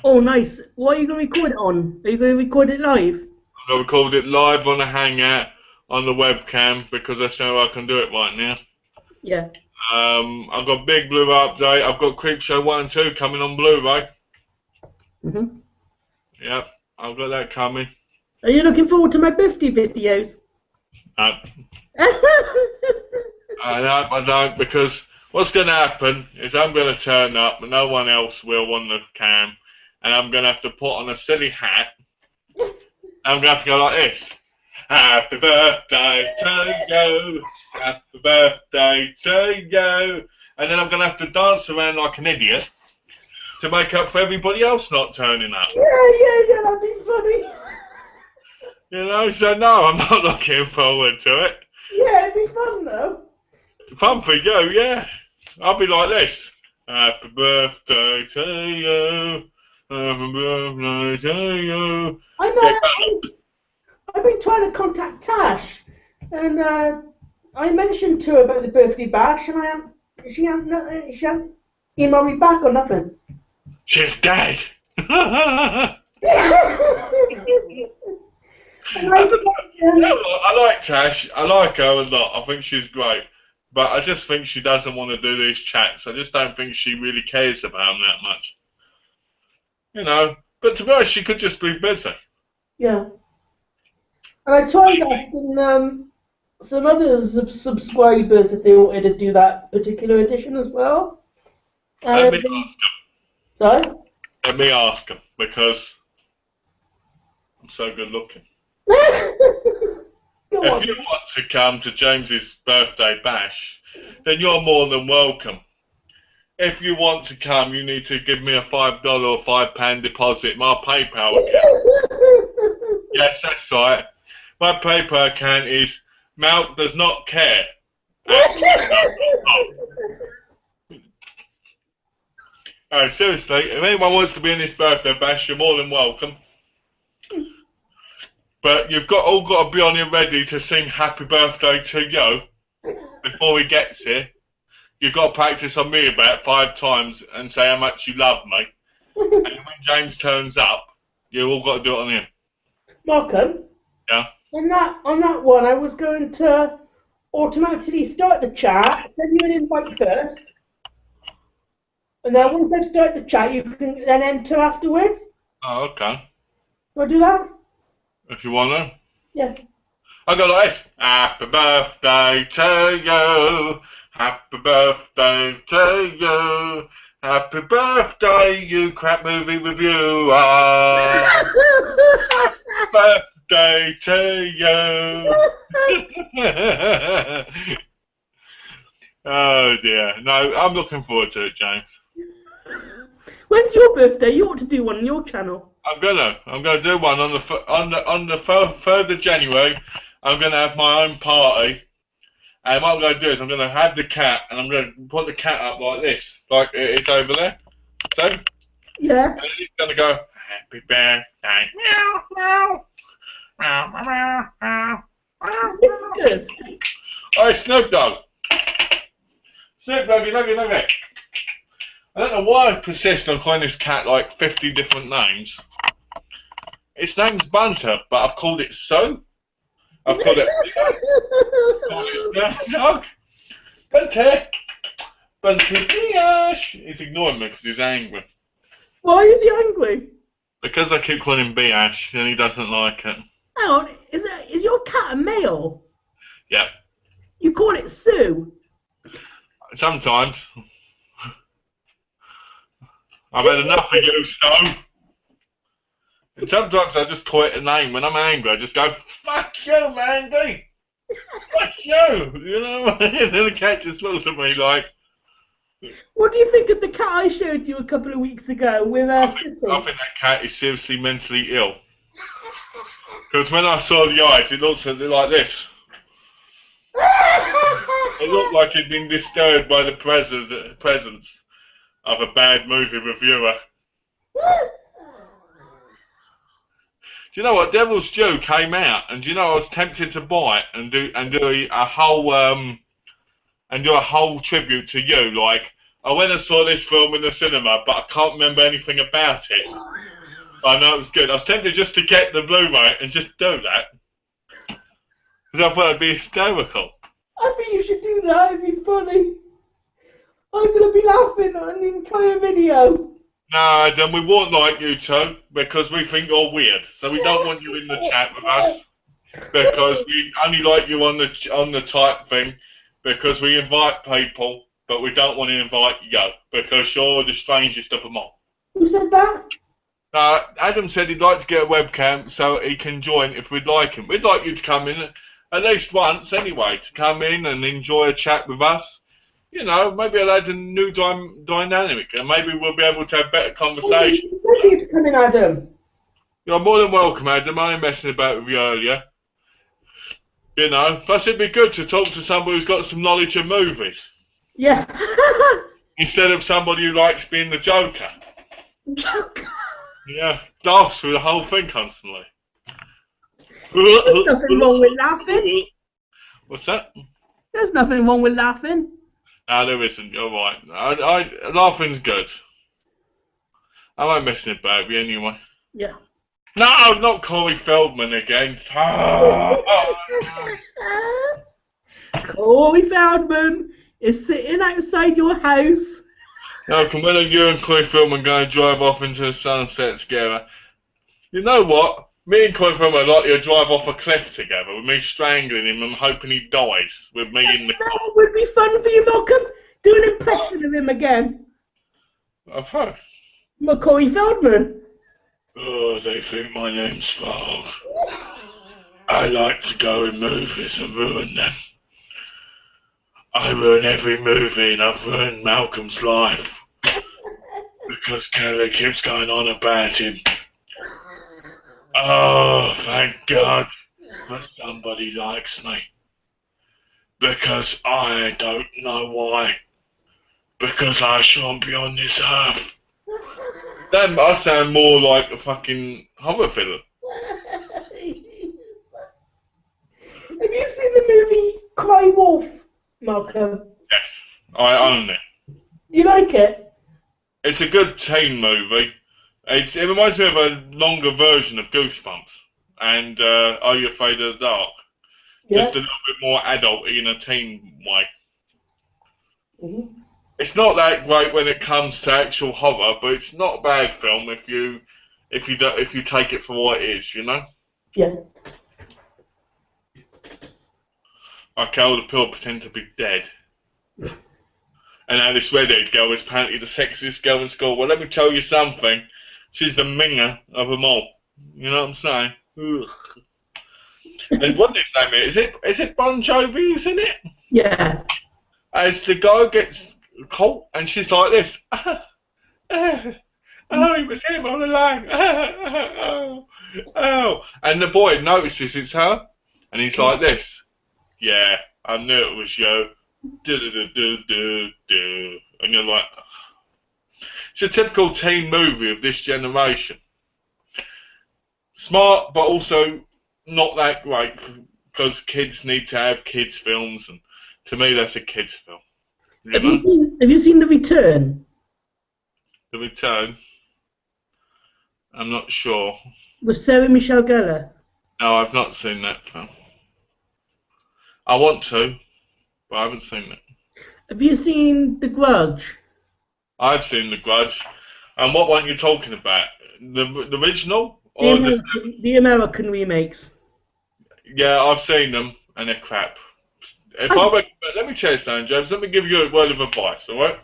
Oh, nice. What are you going to record it on? Are you going to record it live?
I'm going to record it live on a Hangout on the webcam because that's how I can do it right now.
Yeah.
I've got a big Blu-ray update. I've got Creepshow 1 and 2 coming on Blu-ray. Yep, I've got that coming.
Are you looking forward to my birthday videos?
No. I don't, because what's going to happen is I'm going to turn up, but no one else will on the cam, and I'm going to have to put on a silly hat. I'm going to have to go like this. Happy birthday to you. Happy birthday to you. And then I'm going to have to dance around like an idiot to make up for everybody else not turning up.
Yeah, that'd be funny.
You know, so no, I'm not looking forward to it.
Yeah, it'd be fun though.
Fun for you, yeah. I'll be like this. Happy birthday to you. Happy birthday to you.
I know. I've been trying to contact Tash, and I mentioned to her about the birthday bash, and she hasn't emailed me back or nothing.
She's dead. You know what? I like Tash. I like her a lot. I think she's great. But I just think she doesn't want to do these chats. I just don't think she really cares about them that much. You know. But to be honest, she could just be busy.
Yeah. And I tried asking some other subscribers if they wanted to do that particular edition as well.
Let me ask them.
Sorry?
Let me ask them, because I'm so good looking. If you want to come to James's birthday bash, then you're more than welcome. If you want to come, you need to give me a $5 or £5 deposit, my PayPal account. Yes, that's right. My PayPal account is Malk does not care. Oh, seriously, if anyone wants to be in this birthday bash, you're more than welcome. But you've all got to be on here ready to sing happy birthday to you before he gets here. You've got to practice on me about 5 times and say how much you love me. And when James turns up, you've all got to do it on him.
Malcolm?
Yeah?
On that one, I was going to automatically start the chat, send you an invite first. And then once I've started the chat, you can then enter afterwards.
Oh, okay.
Do I do that?
If you want to.
Yeah.
I go like this. Happy birthday to you. Happy birthday to you. Happy birthday, you crap movie reviewer. Happy birthday to you. Oh dear. No, I'm looking forward to it, James.
When's your birthday? You ought to do one on your channel.
I'm gonna do one on the 3rd of January. I'm gonna have my own party, and what I'm gonna do is I'm gonna have the cat, and I'm gonna put the cat up like this, like it's over there. So
yeah,
and it's gonna go happy birthday, meow meow, meow meow meow.
Whiskers.
Oh, Snoop Dogg. Snoop Doggy, Doggy, Doggy. I don't know why I persist on calling this cat like 50 different names. Its name's Bunter, but I've called it Sue. I've called it Snoop Dogg. Bunter. Bunter Biash. He's ignoring me because he's angry.
Why is he angry?
Because I keep calling him Biash and he doesn't like it.
Hang on, is your cat a male?
Yeah.
You call it Sue?
Sometimes. I've had enough of you, so. And sometimes I just call it a name. When I'm angry, I just go, fuck you, Mandy! Fuck you! You know what I mean? And then the cat just looks at me like...
What do you think of the cat I showed you a couple of weeks ago with
I think that cat is seriously mentally ill. Because when I saw the eyes, it looks like this. It looked like it'd been disturbed by the presence of a bad movie reviewer. Do you know what? Devil's Due came out, and do you know I was tempted to buy it and do a whole tribute to you. Like, I went and saw this film in the cinema, but I can't remember anything about it. I know it was good. I was tempted just to get the Blu-ray and just do that, because I thought it'd be hysterical.
I think you should do that. It'd be funny. I'm gonna be laughing on the entire video.
No, Adam, we won't like you two because we think you're weird. So we don't want you in the chat with us because we only like you on the type thing because we invite people, but we don't want to invite you because you're the strangest of them all.
Who said that?
Adam said he'd like to get a webcam so he can join if we'd like him. We'd like you to come in at least once anyway, to come in and enjoy a chat with us. You know, maybe it'll add a new dynamic, and maybe we'll be able to have better conversation.
Thank you for coming, Adam.
You're more than welcome, Adam. I ain't messing about with you earlier. You know, plus it'd be good to talk to somebody who's got some knowledge of movies.
Yeah.
Instead of somebody who likes being the Joker.
Joker?
Yeah, laughs through the whole thing constantly.
There's nothing wrong with laughing.
What's that?
There's nothing wrong with laughing.
No, there isn't. You're right. Laughing's good. I won't mess about with you anyway.
Yeah.
No, not Corey Feldman again.
Corey Feldman is sitting outside your house.
No, come on, you and Corey Feldman go and drive off into the sunset together. You know what? Me and Corey Feldman like to drive off a cliff together with me strangling him and hoping he dies with me in the car.
That would be fun for you, Malcolm. Do an impression of him again.
I've heard.
Corey Feldman.
Oh, they think my name's Frog. I like to go in movies and ruin them. I ruin every movie and I've ruined Malcolm's life. Because Kelly keeps going on about him. Oh, thank God that somebody likes me. Because I don't know why. Because I shouldn't be on this earth. Then I sound more like a fucking horror villain.
Have you seen the movie Cry Wolf, Malcolm?
Yes, I own it.
You like it?
It's a good teen movie. It reminds me of a longer version of Goosebumps and Are You Afraid of the Dark?
Yeah.
Just a little bit more adult in a teen way.
Mm-hmm.
It's not that great when it comes to actual horror, but it's not a bad film if you take it for what it is, you know.
Yeah.
Okay, all the people pretend to be dead. And now this redhead girl is apparently the sexiest girl in school. Well, let me tell you something. She's the minger of them all. You know what I'm saying? Ugh. And what his name is it Bon Jovi who's in it?
Yeah.
As the guy gets caught and she's like this. Oh, it was him all along. Oh. And the boy notices it's her and he's like this. Yeah, I knew it was you. Do. And you're like, it's a typical teen movie of this generation. Smart, but also not that great because kids need to have kids films, and to me that's a kids film.
Have you seen The Return?
The Return? I'm not sure.
With Sarah Michelle Gellar?
No, I've not seen that film. I want to, but I haven't seen it.
Have you seen The Grudge?
I've seen The Grudge. And what one are you talking about? The original? Or
the American remakes?
Yeah, I've seen them, and they're crap. Let me tell you something, James. Let me give you a word of advice, alright?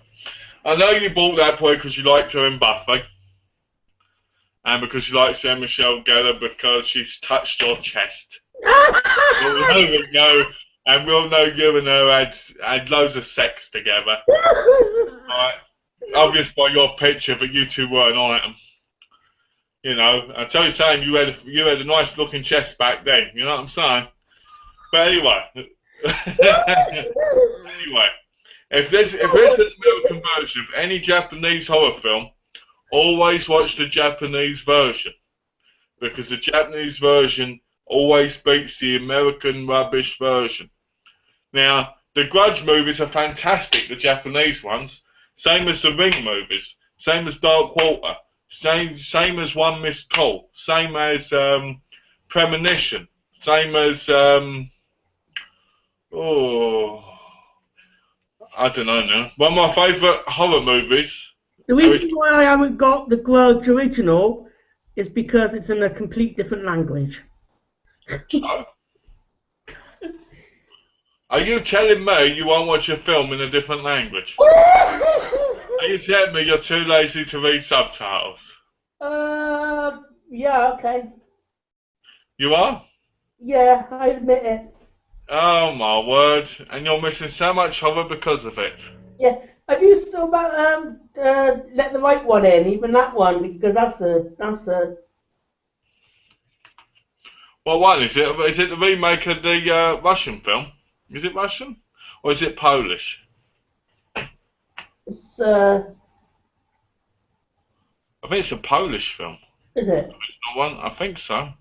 I know you bought that boy because you liked her in Buffy. And because you like Sarah Michelle Gellar because she's touched your chest. And we all know you and her had loads of sex together. Right? Obvious by your picture that you two were an item. You know, I tell you something, you had a nice looking chest back then, you know what I'm saying? But anyway. If there's an American version of any Japanese horror film, always watch the Japanese version. Because the Japanese version always beats the American rubbish version. Now, the Grudge movies are fantastic, the Japanese ones. Same as the Ring movies. Same as Dark Water. Same as One Missed Call. Same as Premonition. Same as I don't know now. One of my favourite horror movies.
The reason why I haven't got the Grudge original is because it's in a complete different language.
So? Are you telling me you won't watch a film in a different language? Are you telling me you're too lazy to read subtitles?
Yeah, okay.
You are?
Yeah, I admit it.
Oh my word! And you're missing so much horror because of it.
Yeah. Have you still about Let the Right One In? Even that one, because that's a.
What one is it? Is it the remake of the Russian film? Is it Russian or is it Polish?
It's
I think it's a Polish film.
Is it?
One, I think so.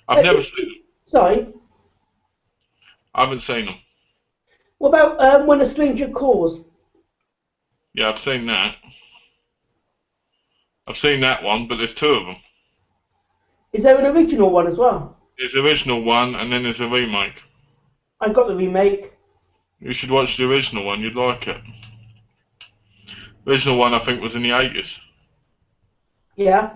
I've never seen them.
Sorry.
I haven't seen them.
What about When a Stranger Calls?
Yeah, I've seen that. I've seen that one, but there's two of them.
Is there an original one as well?
There's the original one, and then there's a remake.
I got the remake.
You should watch the original one, you'd like it. The original one, I think, was in the 80s.
Yeah.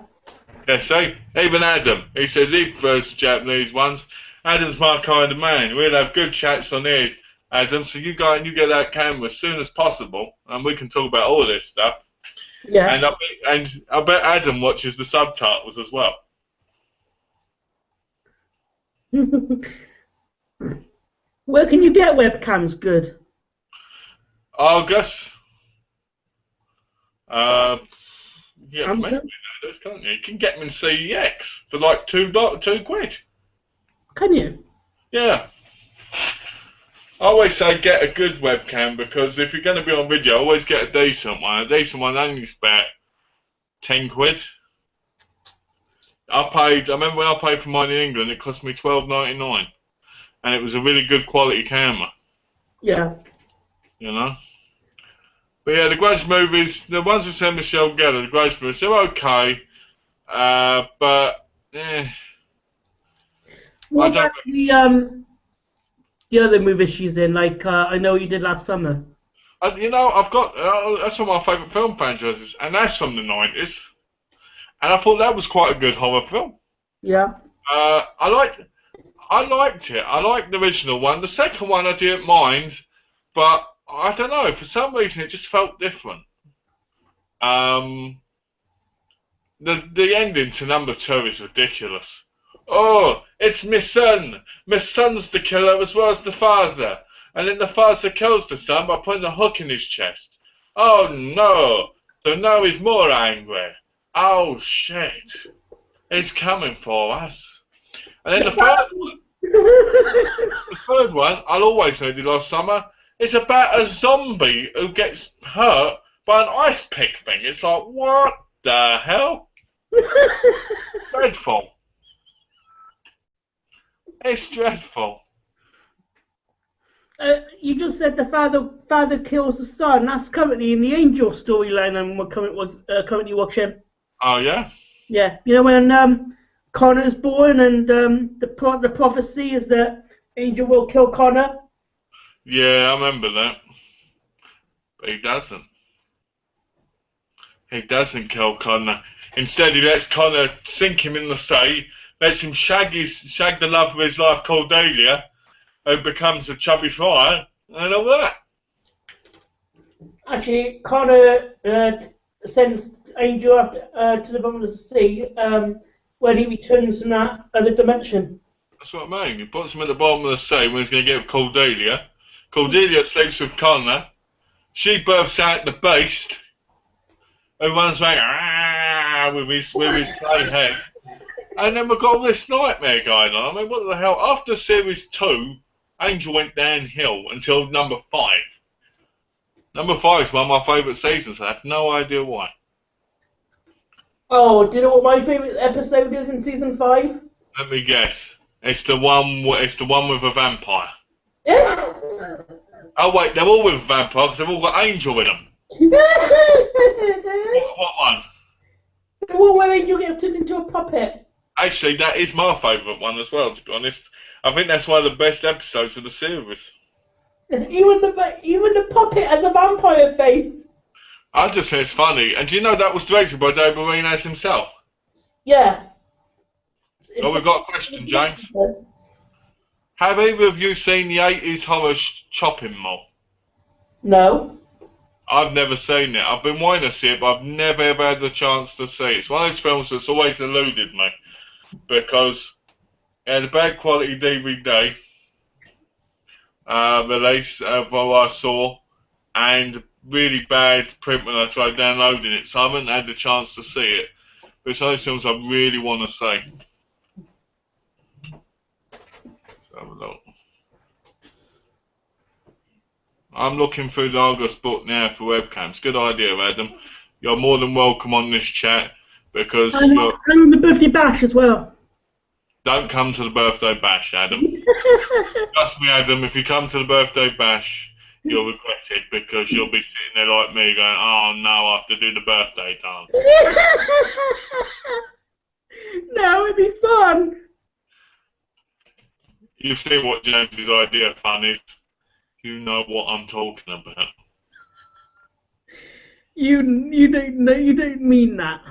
Yeah, see? Even Adam, he says he prefers the Japanese ones. Adam's my kind of man. We'll have good chats on here, Adam, so you go and you get that camera as soon as possible, and we can talk about all this stuff.
Yeah.
And I bet Adam watches the subtitles as well.
Where can you get webcams good?
Argus. Yeah, from anywhere nowadays, can't you? You can get them in CEX for like £2 quid.
Can you?
Yeah. I always say get a good webcam because if you're going to be on video, always get a decent one. A decent one only is about 10 quid. I remember when I paid for mine in England, it cost me £12.99, and it was a really good quality camera.
Yeah.
You know. But yeah, the Grudge movies, the ones with Sarah Michelle Gellar, the Grudge movies, they're okay. But
What about the other movies she's in? Like I Know What You Did Last Summer.
you know, I've got that's one of my favourite film franchises, and that's from the 90s. And I thought that was quite a good horror film.
Yeah.
I liked it. I liked the original one. The second one I didn't mind, but I don't know. For some reason, it just felt different. The ending to number 2 is ridiculous. Oh, it's my son. My son's the killer as well as the father. And then the father kills the son by putting a hook in his chest. Oh no! So now he's more angry. Oh shit! He's coming for us. And then the third one, I'll always know the last summer, is about a zombie who gets hurt by an ice pick thing. It's like, what the hell? Dreadful. It's dreadful.
You just said the father kills the son. That's currently in the Angel storyline I'm currently watching.
Oh yeah?
Yeah. You know when Connor's born and the prophecy is that Angel will kill Connor?
Yeah, I remember that. But he doesn't. He doesn't kill Connor. Instead, he lets Connor sink him in the sea, lets him shag the love of his life, Cordelia, who becomes a chubby fry, and all that.
Actually, Connor sends Angel to the bottom of the sea when he returns from that other dimension.
That's what I mean. He puts him at the bottom of the sea when he's going to get with Cordelia. Cordelia sleeps with Connor. She births out the beast, who runs around with his clay head. And then we've got all this nightmare going on. I mean, what the hell? After series 2, Angel went downhill until number 5. Number 5 is one of my favourite seasons. I have no idea why.
Oh, do you know what my favourite episode is in season 5?
Let me guess. It's the one with a vampire. Oh wait, they're all with a vampire because they've all got Angel with them. What one?
The one where Angel gets turned into a puppet.
Actually, that is my favourite one as well, to be honest. I think that's one of the best episodes of the series.
Even the puppet has a vampire face.
I just think it's funny. And do you know that was directed by David Boreanaz himself?
Yeah.
Oh, we've got a question, James. Have either of you seen the 80s horror Chopping Mall?
No.
I've never seen it. I've been wanting to see it, but I've never ever had the chance to see it. It's one of those films that's always eluded me because it had a bad quality DVD release of what I saw and really bad print when I tried downloading it, so I haven't had the chance to see it. But it's one of those films I really want to see. Let's have a look. I'm looking through the Argos book now for webcams. Good idea, Adam. You're more than welcome on this chat because
I'm on the birthday bash as well.
Don't come to the birthday bash, Adam. Trust me, Adam, if you come to the birthday bash, you'll regret it because you'll be sitting there like me going, oh no, I have to do the birthday dance.
No, it'd be fun.
You see what James's idea of fun is. You know what I'm talking about.
You don't know. You don't mean that.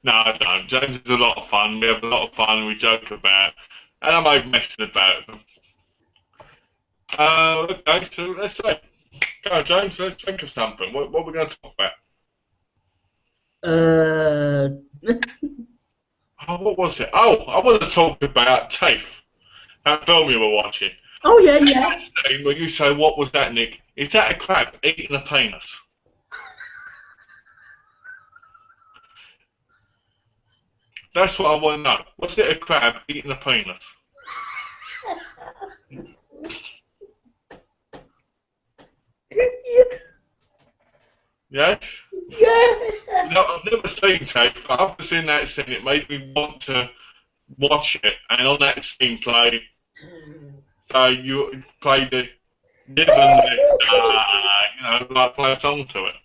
No, I don't. James is a lot of fun. We have a lot of fun. We joke about, and I might messing about them. Okay, so let's say, go James. Let's think of something. What are we going to talk about? Oh, what was it? Oh, I want to talk about TAFE, that film you were watching.
Oh yeah, yeah.
That scene where you say, "What was that, Nick? Is that a crab eating a penis?" That's what I want to know. Was it a crab eating a penis? Yes?
Yeah.
No, I've never seen TAFE, but after seeing that scene, it made me want to watch it. And on that scene play, so you play the live and let, like play a song to it.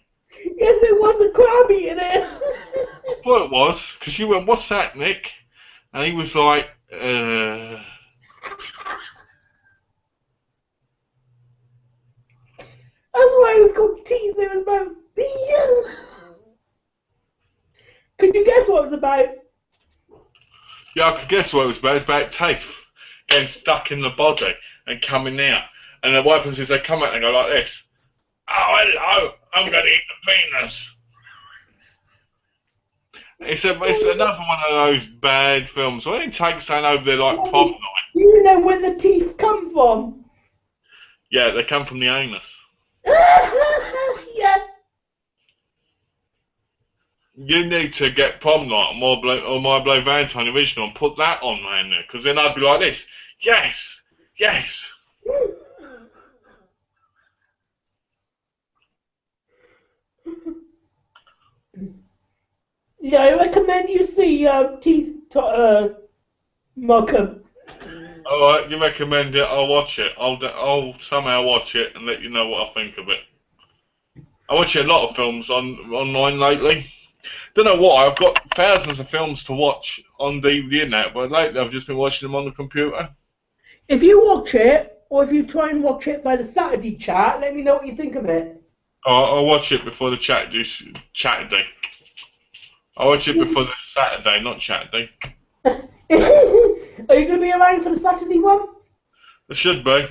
Yes, it was a crab eating it.
Well, it was, because you went, "What's that, Nick?" And he was like,
That's why it was called teeth. It was about the. Could you guess what it was about?
Yeah, I could guess what it was about. It's about TAFE getting stuck in the body and coming out. And then what happens is they come out and go like this. "Oh, hello, I'm going to eat the penis." It's another one of those bad films. Why didn't TAFE saying over there like prom night?
You know where the teeth come from?
Yeah, they come from the anus.
Yeah.
You need to get prom night or My Bloody Valentine original and put that on, man, because then I'd be like this. Yes, yes.
Yeah, I recommend you see Teeth Markham.
Alright, you recommend it, I'll watch it. I'll somehow watch it and let you know what I think of it. I watch a lot of films online lately. Don't know why, I've got thousands of films to watch on DVD and that, but lately I've just been watching them on the computer.
If you watch it, or if you try and watch it by the Saturday chat, let me know what you think of it.
I'll watch it before the Chatterday. I'll watch it before the Saturday, not Chatterday.
Are you going to be around for the Saturday one?
I should be.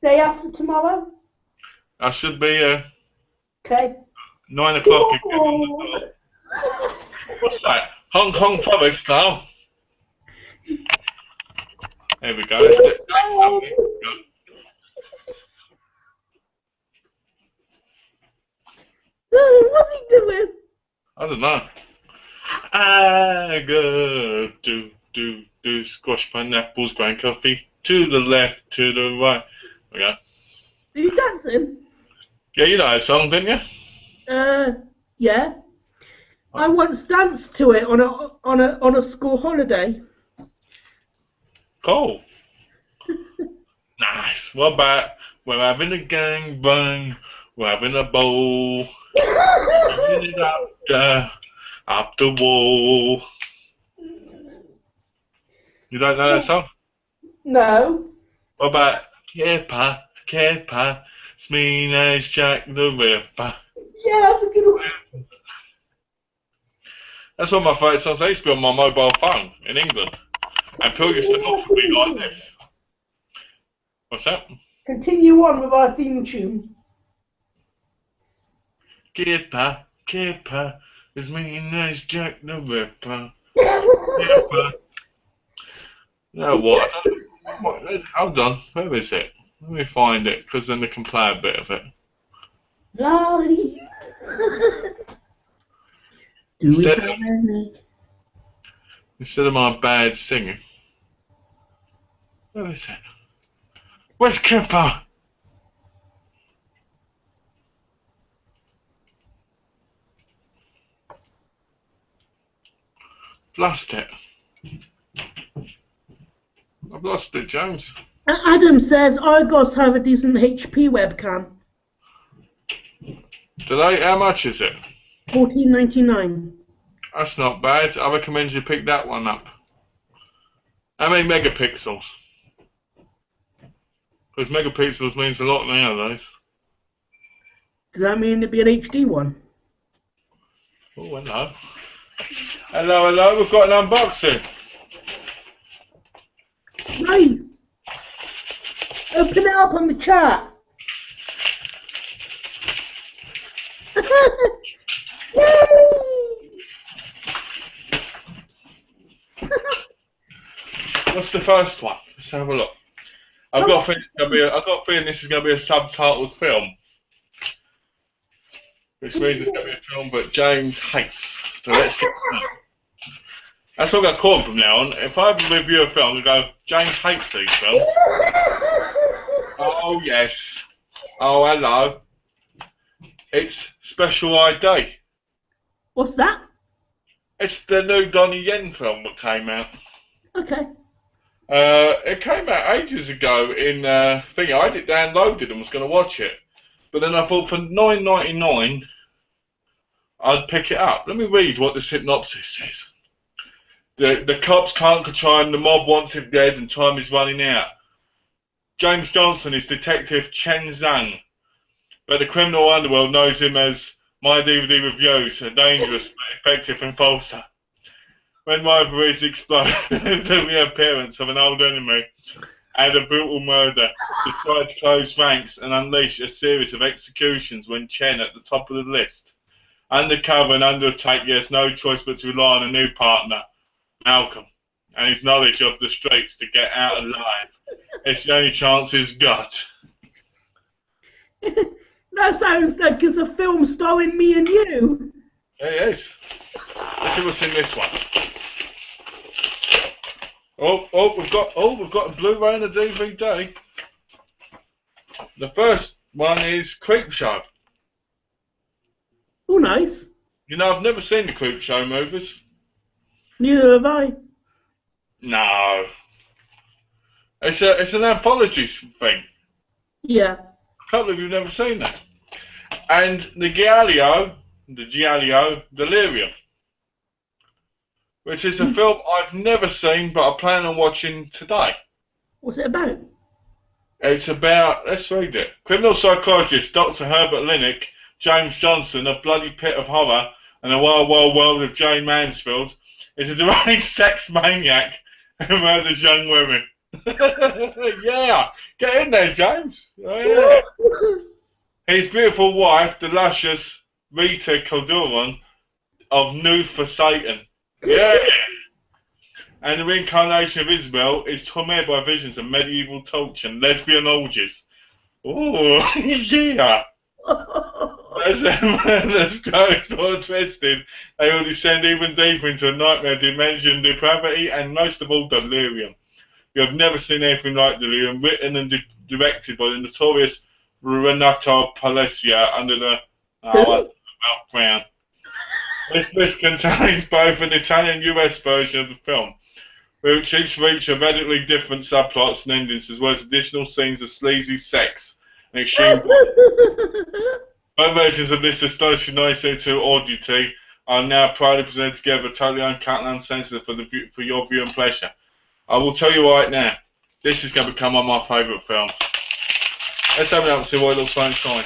Day after tomorrow?
I should be,
Okay.
9 o'clock again on the dot. What's that? Hong Kong public style. There we go. Let's get that.
What's he doing?
I don't know. I go do squash pineapples, grind coffee to the left, to the right. There we go.
Are you dancing?
Yeah, you know that song, didn't you?
Yeah. I once danced to it on a school holiday.
Cool. Nice. What about we're having a gangbang, we're having a bowl, it up the wall. You don't know that song?
No.
What about Kepa, it's me as Jack the Ripper.
Yeah, that's a good one.
That's one of my favourite songs. I used to be on my mobile phone in England. And Phil used to look at me like this. What's that?
Continue on with our theme tune.
Kepa, it's me as Jack the Ripper. Kepa. You know what? Hold on. Where is it? Let me find it, because then they can play a bit of it.
Lolly.
Instead of my bad singing. Where is it? Where's Kipper? Lost it. I've lost it, James.
Adam says Argos have a decent HP webcam.
Do they? How much is it?
$14.99.
That's not bad. I recommend you pick that one up. How many megapixels? Because megapixels means a lot nowadays.
Does that mean it'd be an HD one?
Oh, hello. Hello, we've got an unboxing.
Nice. Open it up on the chat.
What's the first one? Let's have a look. I've got a feeling this is going to be a subtitled film. Which means it's going to be a film that James hates. So let's get that. That's what I'm going to call him from now on. If I ever review a film, I go, James hates these films. Oh, yes. Oh, hello. It's Special ID.
What's that?
It's the new Donnie Yen film that came out.
Okay.
It came out ages ago in thing. I had it downloaded and was going to watch it. But then I thought for $9.99 I'd pick it up. Let me read what the synopsis says. The cops can't control him, the mob wants him dead, and time is running out. James Johnson is Detective Chen Zhang, but the criminal underworld knows him as MyDvdReviews, a dangerous but effective enforcer. When rivalries explode, the reappearance of an old enemy and a brutal murder decide to close ranks and unleash a series of executions when Chen at the top of the list. Undercover and under attack, he has no choice but to rely on a new partner, Malcolm, and his knowledge of the streets to get out alive. It's the only chance he's got.
That sounds like it's a film starring me and you.
It is. Let's see what's in this one. We've got a Blu-ray and a DVD. The first one is Creepshow.
Oh, nice.
You know, I've never seen the Creepshow movies.
Neither have I.
No. It's an anthology thing.
Yeah.
I can't believe you've never seen that. And the Giallo Delirium, which is a film I've never seen, but I plan on watching today.
What's it about?
It's about, let's read it. Criminal psychologist Dr. Herbert Linnick, James Johnson, a bloody pit of horror, and a wild, wild world of Jane Mansfield, is a deranged sex maniac who murders young women. Yeah, get in there, James. Oh, yeah. His beautiful wife, the luscious Rita Calderon of Nude for Satan. Yeah. And the reincarnation of Isabel is tormented by visions of medieval torture and lesbian orgies. Oh, yeah. As the grows more twisted, they will descend even deeper into a nightmare dimension, depravity, and most of all, delirium. You have never seen anything like Delirium, written and directed by the notorious Renato Palencia under the background. This list contains both an Italian US version of the film, which each feature radically different subplots and endings, as well as additional scenes of sleazy sex and extreme. Both versions of this astonishing 1972 oddity are now proudly presented together, totally uncut and uncensored for your viewing pleasure. I will tell you right now, this is going to become one of my favourite films. Let's have it up and see what it looks like inside.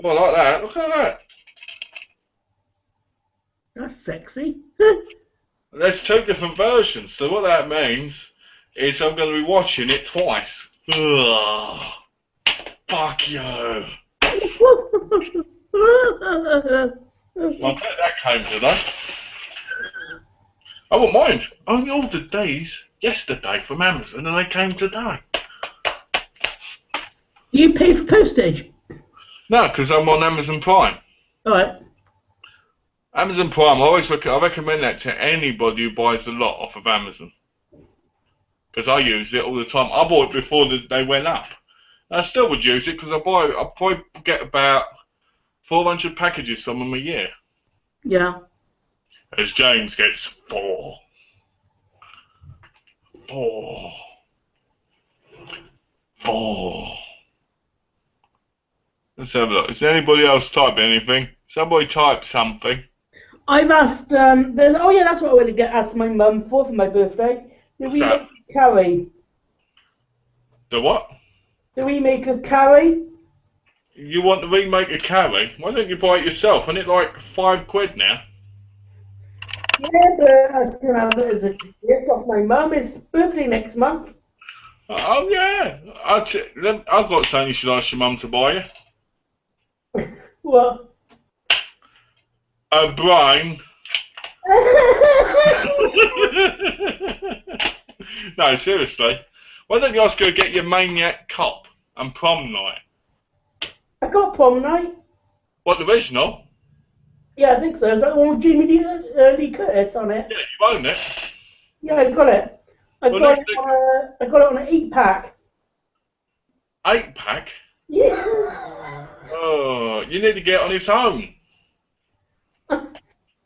Oh, I like that. Look at that.
That's sexy.
There's two different versions, so what that means is I'm going to be watching it twice. Ugh. Fuck you. I bet that came today. I wouldn't mind. I only ordered these yesterday from Amazon and they came today.
You pay for postage?
No, because I'm on Amazon Prime.
Alright.
Amazon Prime, I recommend that to anybody who buys a lot off of Amazon. Because I use it all the time. I bought it before they went up. I still would use it because I probably get about 400 packages from them a year.
Yeah.
As James gets 4. 4. Let's have a look. Is anybody else typing anything? Somebody type something.
I've asked. Oh yeah, that's what I wanted to get asked my mum for my birthday. The
What's that?
remake of Carrie.
The what?
The remake of Carrie.
You want to remake a Carrie? Why don't you buy it yourself? Isn't it like £5 now?
Yeah, but I can have it as a gift off my mum. It's birthday next month.
Oh yeah. I've got something you should ask your mum to buy you.
What?
A brain. No, seriously. Why don't you ask her to get your Maniac Cop and Prom Night?
I got Prom Night.
What, the original?
Yeah, I think so. Is that the one with Jamie Lee Curtis on it?
Yeah, you own it.
Yeah, I got it. I got it on an 8-pack.
8-pack?
Yeah.
Oh, you need to get on its own.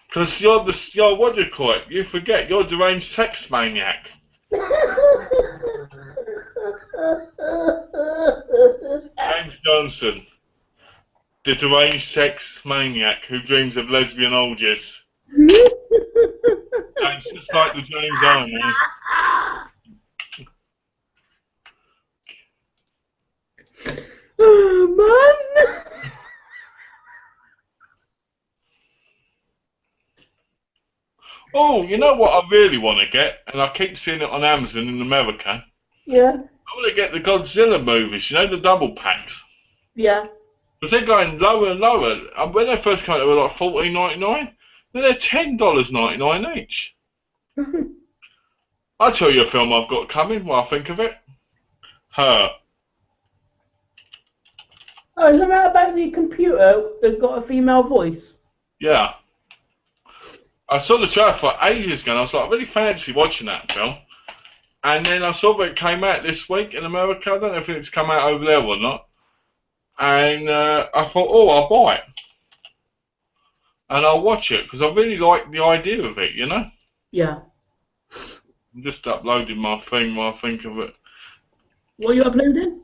Because you're what do you call it? You forget, you're deranged sex maniac. James Johnson, the deranged sex maniac who dreams of lesbian orgies. And just like the James Army.
Oh, man.
Oh, you know what I really want to get? And I keep seeing it on Amazon in America.
Yeah.
I want to get the Godzilla movies, you know, the double packs.
Yeah.
Because they're going lower and lower. And when they first came out, they were like $14.99. Now they're $10.99 each. I'll tell you a film I've got coming while I think of it. Her.
Oh, isn't that about the computer that got a female voice?
Yeah. I saw the trailer for ages ago and I was like, I really fancy watching that film. And then I saw that it came out this week in America. I don't know if it's come out over there or not. And I thought, oh, I'll buy it. And I'll watch it because I really like the idea of it, you know?
Yeah.
I'm just uploading my thing while I think of it.
What are you uploading?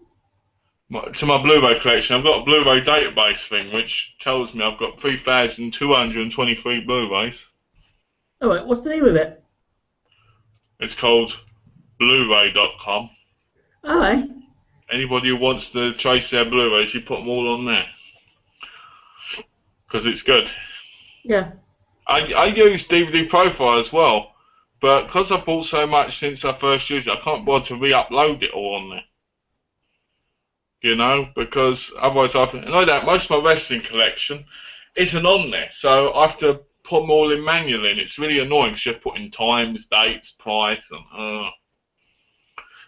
To my Blu-ray collection. I've got a Blu-ray database thing which tells me I've got 3,223 Blu-rays.
Alright, what's the name of it?
It's called Blu-ray.com.
Alright.
Anybody who wants to trace their Blu-rays, you put them all on there. Because it's good.
Yeah.
I use DVD Profile as well. But because I bought so much since I first used it, I can't bother to re-upload it all on there. You know, because otherwise and I don't, most of my wrestling collection isn't on there. So I have to put them all in manually, and it's really annoying because you have to put in times, dates, price, and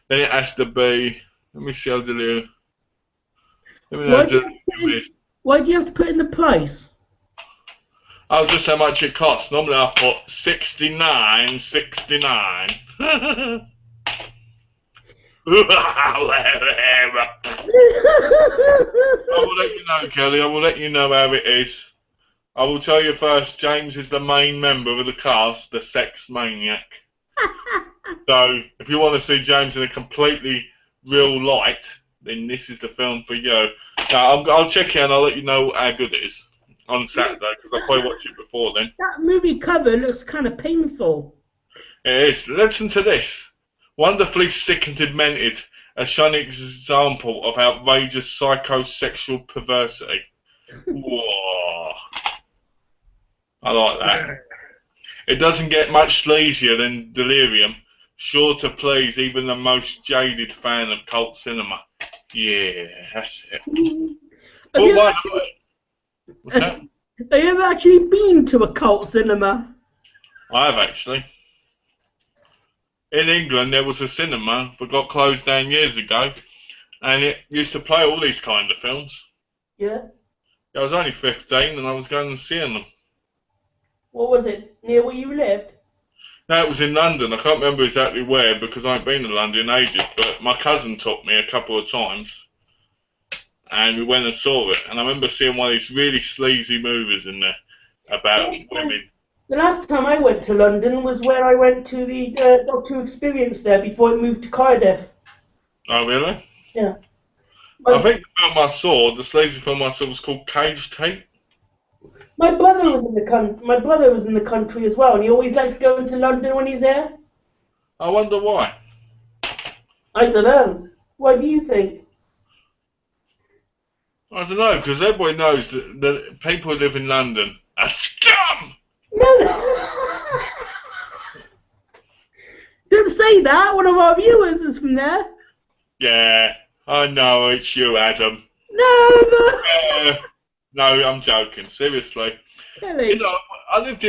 then it has to be, let me see how to do,
Why do you have to put in the price?
Oh, just how much it costs. Normally I put $69.69. I will let you know, Kelly. I will let you know how it is. I will tell you first, James is the main member of the cast, the sex maniac. So, if you want to see James in a completely real light, then this is the film for you. Now, I'll check it and I'll let you know how good it is on Saturday, because I'll probably watch it before then.
That movie cover looks kind of painful.
It is. Listen to this. Wonderfully sick and demented, a shining example of outrageous psychosexual perversity. Whoa. I like that. It doesn't get much sleazier than Delirium, sure to please even the most jaded fan of cult cinema. Yeah, that's it. What's that?
Have you ever actually been to a cult cinema?
I have actually. In England, there was a cinema that got closed down years ago, and it used to play all these kind of films.
Yeah.
I was only 15, and I was going and seeing them.
What was it? Near where you lived?
No, it was in London. I can't remember exactly where because I ain't been to London in ages, but my cousin took me a couple of times, and we went and saw it. And I remember seeing one of these really sleazy movies in there about women.
The last time I went to London was where I went to the Doctor Who Experience there before it moved to Cardiff.
Oh, really?
Yeah.
I think the film I saw, the sleazy film I saw, was called Cage Tape.
My brother was in the country. My brother was in the country as well, and he always likes going to London when he's there.
I wonder why.
I don't know. What do you think?
I don't know, because everybody knows that people who live in London are scum!
No. Don't say that. One of our viewers is from there.
Yeah, I know, it's you, Adam.
No.
No, I'm joking. Seriously.
Really?
You know, I lived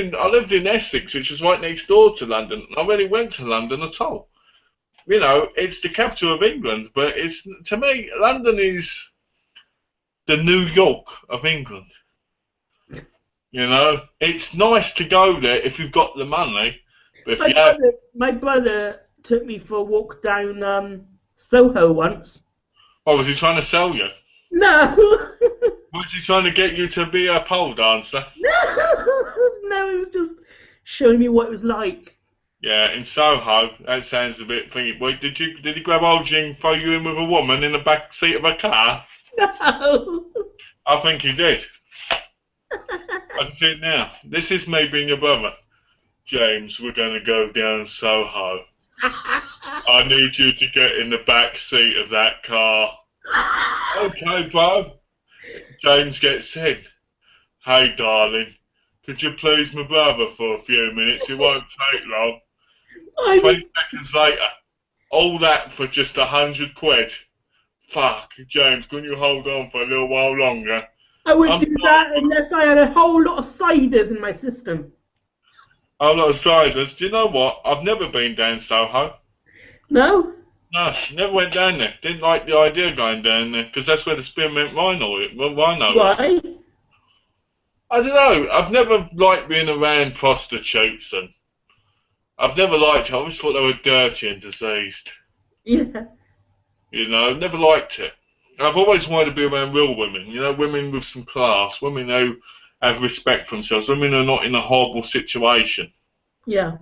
in Essex, which is right next door to London. I rarely went to London at all. You know, it's the capital of England, but it's, to me, London is the New York of England. You know, it's nice to go there if you've got the money. But if
my brother took me for a walk down Soho once.
Oh, was he trying to sell you?
No.
Was he trying to get you to be a pole dancer?
No, he was just showing me what it was like.
Yeah, in Soho, that sounds a bit thingy. Wait, did he grab hold of you and throw you in with a woman in the back seat of a car?
No.
I think he did. I can see it now. This is me being your brother. James, we're going to go down Soho. I need you to get in the back seat of that car. Okay, bro. James gets in. Hey, darling, could you please my brother for a few minutes? It won't take long. 20 seconds later, all that for just 100 quid. Fuck, James, couldn't you hold on for a little while longer?
I wouldn't do that unless I had a whole lot of ciders in my system.
A whole lot of ciders? Do you know what? I've never been down Soho.
No?
No, never went down there. Didn't like the idea of going down there, because that's where the spearmint rhino is.
Why?
I don't know. I've never liked being around prostitutes, and I've never liked it. I always thought they were dirty and diseased.
Yeah.
You know, never liked it. I've always wanted to be around real women. You know, women with some class, women who have respect for themselves, women who are not in a horrible situation.
Yeah.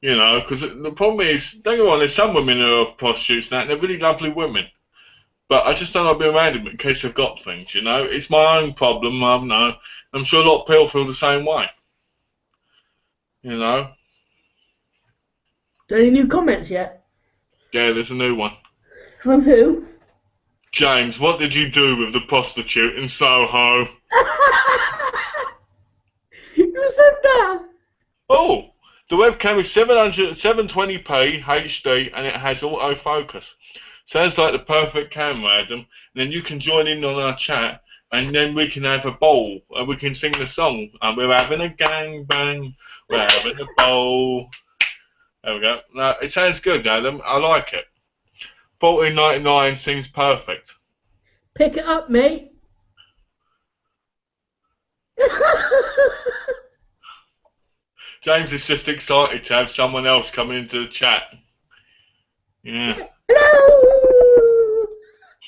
You know, because the problem is, don't get me wrong, there's some women who are prostitutes now, and they're really lovely women. But I just don't like being around them in case they've got things, you know. It's my own problem, I know. I'm sure a lot of people feel the same way. You know.
Any new comments yet?
Yeah, there's a new one.
From who?
James, what did you do with the prostitute in Soho?
Who said that?
Oh, the webcam is 720p HD and it has autofocus. Sounds like the perfect camera, Adam. And then you can join in on our chat, and then we can have a bowl, and we can sing the song. And we're having a gangbang, we're having a bowl. There we go. No, it sounds good, Adam. I like it. $14.99 seems perfect.
Pick it up, mate.
James is just excited to have someone else coming into the chat. Yeah.
Hello!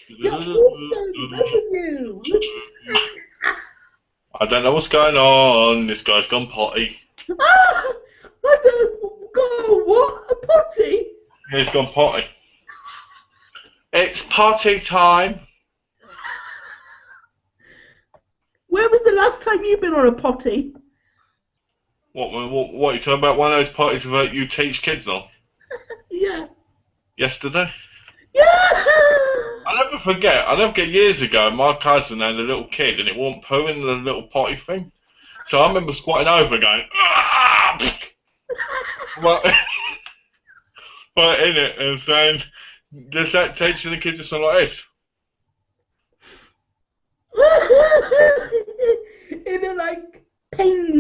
You're awesome, you?
I don't know what's going on. This guy's gone potty.
Ah! I don't go. What? A potty?
He's gone potty. It's potty time.
When was the last time you've been on a potty?
What are you talking about? One of those potties that you teach kids on?
Yeah.
Yesterday?
Yeah!
I'll never forget years ago, my cousin had a little kid and it wouldn't poo in the little potty thing. So I remember squatting over going, ah! Well, in it and saying, does that teach the kid just went like this?
In a like pain.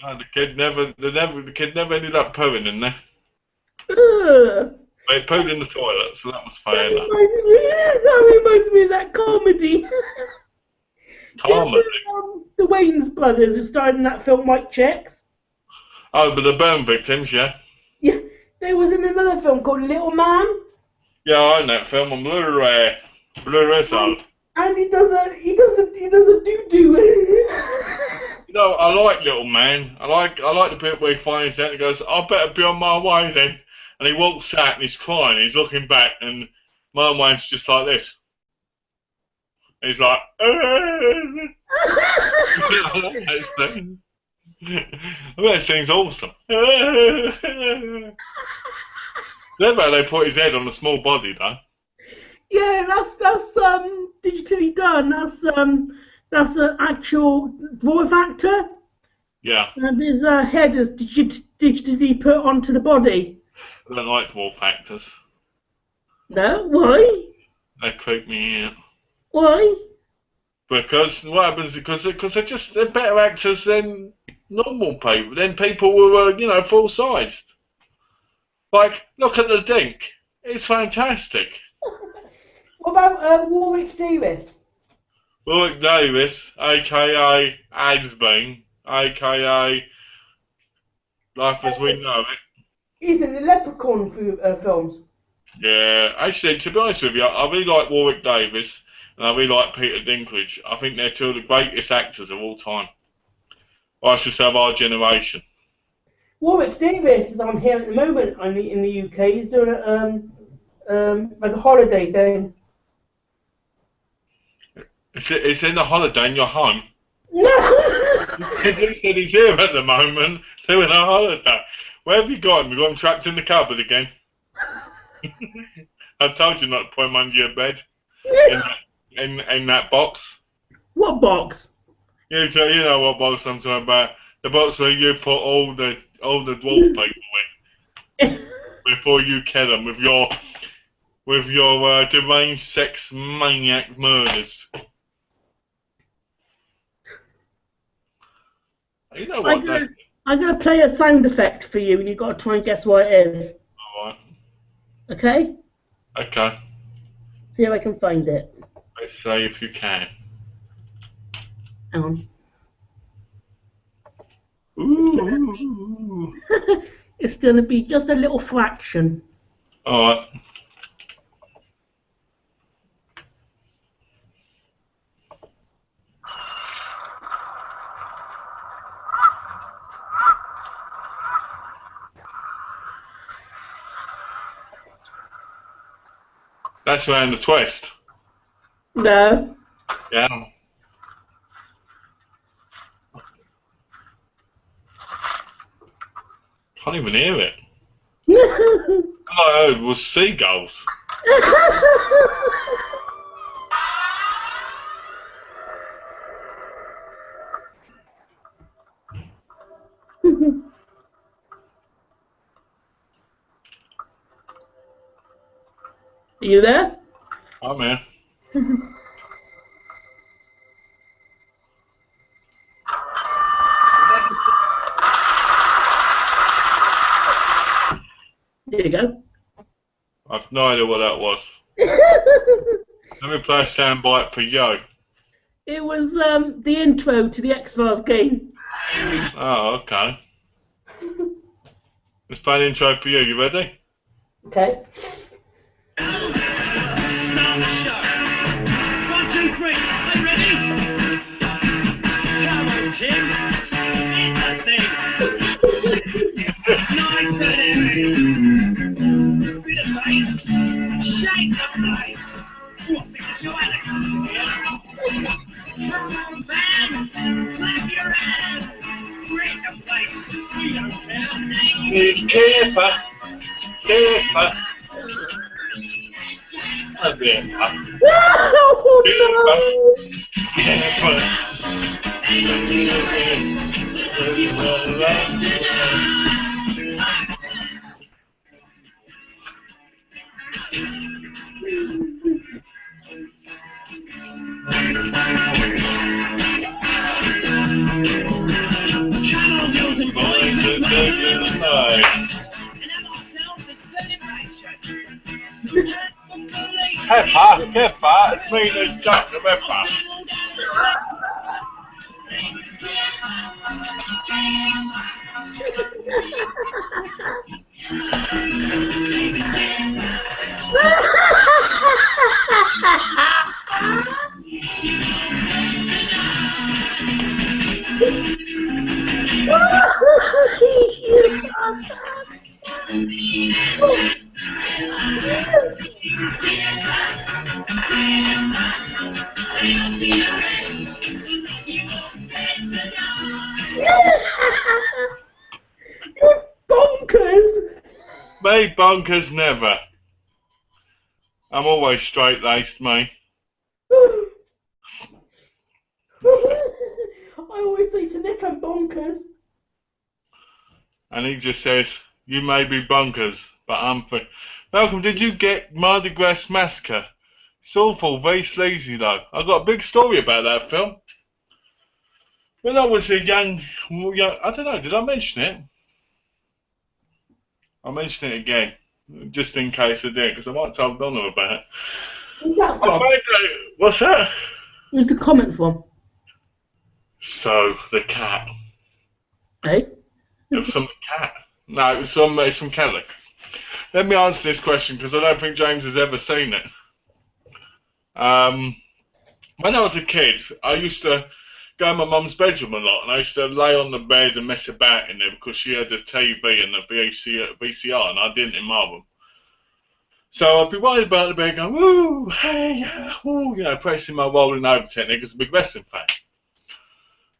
No, the kid never ended up pooing in there. They pooed in the toilet, so that was fair enough.
That reminds me of that comedy.
Comedy?
The Wayans brothers who starred in that film White Chicks.
Oh, but the burn victims, yeah.
Yeah, they was in another film called Little Man.
Yeah, I know that film on Blu-ray. Blu-ray sound.
And he does a doo-doo.
You know, I like Little Man. I like the bit where he finds out and he goes, I better be on my way then. And he walks out and he's crying, he's looking back and Mine's just like this. He's like, that seems awesome. Never how they put his head on a small body, though.
Yeah, that's digitally done. That's an actual voice actor.
Yeah.
And his head is digitally put onto the body.
I don't like dwarf actors.
No, why?
They creep me out.
Why?
Because what happens? Because they're better actors than normal people. Than people who are full sized. Like, look at the Dink. It's fantastic.
What about Warwick Davis?
Warwick Davis, aka Has-Been, aka Life as We Know It.
He's in the Leprechaun films.
Yeah, actually, to be honest with you, I really like Warwick Davis and I really like Peter Dinklage. I think they're two of the greatest actors of all time. Or I should say of our generation.
Warwick Davis is on here at the moment in the UK. He's doing like a holiday thing.
It's in the holiday and you're home.
No!
He said he's here at the moment doing a holiday. Where have you got him? You got him trapped in the cupboard again? I told you not to put him under your bed. In that box.
What box?
You know what box I'm talking about. The box where you put all the dwarf people in before you kill them with your deranged sex maniac murders. You know what?
I'm gonna play a sound effect for you, and you've got to try and guess what it is.
Alright.
Okay?
Okay.
See if I can find it.
Let's say if you can.
Hang on.
Ooh.
It's gonna be just a little fraction.
Alright. That's around the twist.
No.
Yeah. Can't even hear it. All I heard was seagulls.
Are you there?
Oh man.
There you go.
I've no idea what that was. Let me play a soundbite for you.
It was the intro to the X-Files game.
Oh, okay. Let's play an intro for you. You ready?
Okay.
Start the show. 1, 2, 3. Are you ready? Come on, Jim. Hit the thing. Nice and heavy. Bit of bass. Shake the place. What, because you're Alex? Come on, man. Clap your hands. Break the place. We don't care names.
It's Kipper. Kipper. Oh, dear.
Come on, girls and boys.
It's taking the night.
And have ourselves a celebration.
Pepper, Pepper, it's me who's shot the Pepper.
You're bonkers.
Me bonkers never. I'm always straight-laced, mate.
I always say to Nick I'm bonkers.
And he just says, you may be bonkers, but I'm free. Malcolm, did you get Mardi Gras Massacre? It's awful, very sleazy though. I've got a big story about that film. When I was a young, I don't know, did I mention it? I'll mention it again, just in case I did, because I might tell Donna about it.
Who's that from?
What's that?
Who's the comment from?
So, the cat.
Hey?
It was from the cat. No, it's from Kelly. Let me answer this question, because I don't think James has ever seen it. When I was a kid, I used to go in my mum's bedroom a lot, and I used to lay on the bed and mess about in there because she had a TV and a VCR, and I didn't in my room. So I'd be worried about the bed going, woo, hey, yeah, woo, you know, pressing my rolling over technique as a big wrestling fan.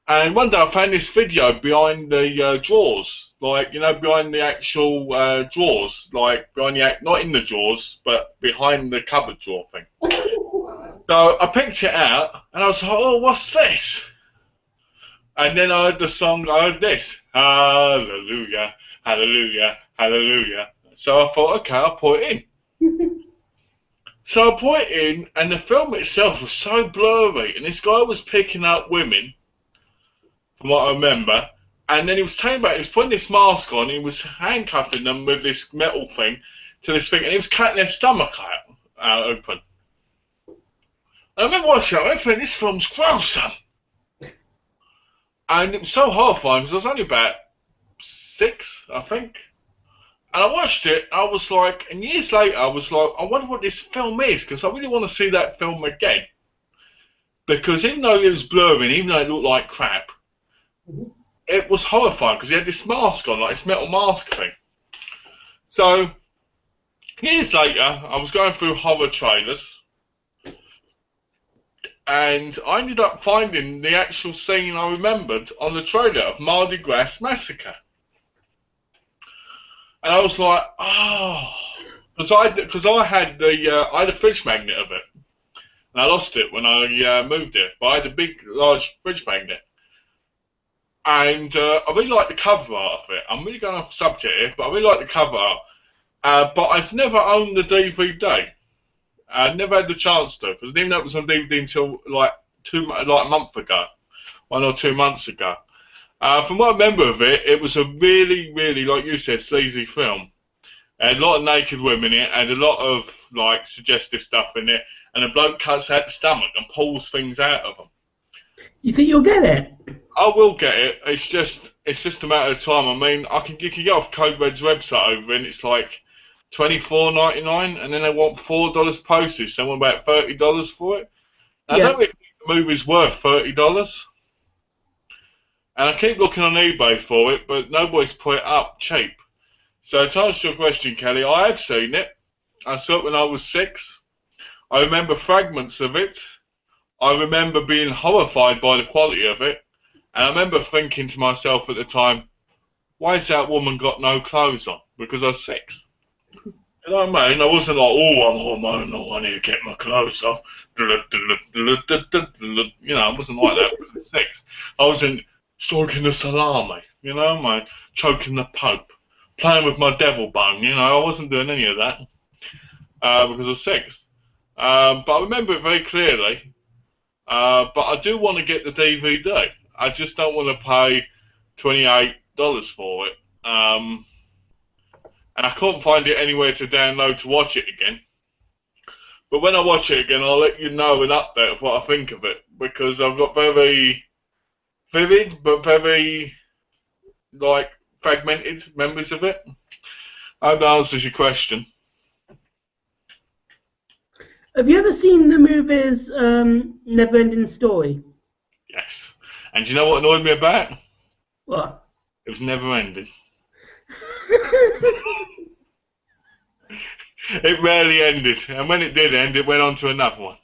And one day I found this video behind the drawers, like, you know, behind the actual drawers, like behind the, not in the drawers, but behind the cupboard drawer thing. So I picked it out, and I was like, oh, what's this? And then I heard the song, I heard this, hallelujah, hallelujah, hallelujah. So I thought, okay, I'll put it in. So I put it in, and the film itself was so blurry, and this guy was picking up women, from what I remember, and then he was telling about, he was putting this mask on, he was handcuffing them with this metal thing to this thing, and he was cutting their stomach out open. I remember watching it, I went, this film's gruesome. And it was so horrifying because I was only about 6, I think. And I watched it, I was like, and years later, I was like, I wonder what this film is, because I really want to see that film again. Because even though it was blurring, even though it looked like crap, it was horrifying because he had this mask on, like this metal mask thing. So, years later, I was going through horror trailers, and I ended up finding the actual scene I remembered on the trailer of Mardi Gras Massacre. And I was like, oh, because I had a fridge magnet of it, and I lost it when I moved it. But I had a big, large fridge magnet, and I really like the cover art of it. I'm really going off subject here, but I really like the cover art. But I've never owned the DVD. I never had the chance to, because I didn't know it was on DVD until like a month ago, 1 or 2 months ago. From what I remember of it, it was a really, really, like you said, sleazy film. It had a lot of naked women in it, and a lot of like suggestive stuff in it, and the bloke cuts out the stomach and pulls things out of them.
You think you'll get it?
I will get it. It's just a matter of time. I mean, you can get off Code Red's website over, and it's like $24.99, and then they want $4 postage. So I want about $30 for it. Now,
Yeah.
I don't really think the movie's worth $30. And I keep looking on eBay for it, but nobody's put it up cheap. So to answer your question, Kelly, I have seen it. I saw it when I was 6. I remember fragments of it. I remember being horrified by the quality of it. And I remember thinking to myself at the time, why has that woman got no clothes on? Because I was 6. You know what I mean? I wasn't like, oh, I'm hormonal, I need to get my clothes off. You know, I wasn't like that because I was 6. I wasn't stroking the salami, you know, choking the Pope, playing with my devil bone, you know, I wasn't doing any of that because I was 6. But I remember it very clearly. But I do want to get the DVD. I just don't want to pay $28 for it. And I couldn't find it anywhere to download to watch it again. But when I watch it again, I'll let you know an update of what I think of it, because I've got very vivid but very like fragmented memories of it. I hope that answers your question.
Have you ever seen the movies Never-Ending Story?
Yes. And do you know what annoyed me about it?
What?
It was never ending. It rarely ended, and when it did end, it went on to another one.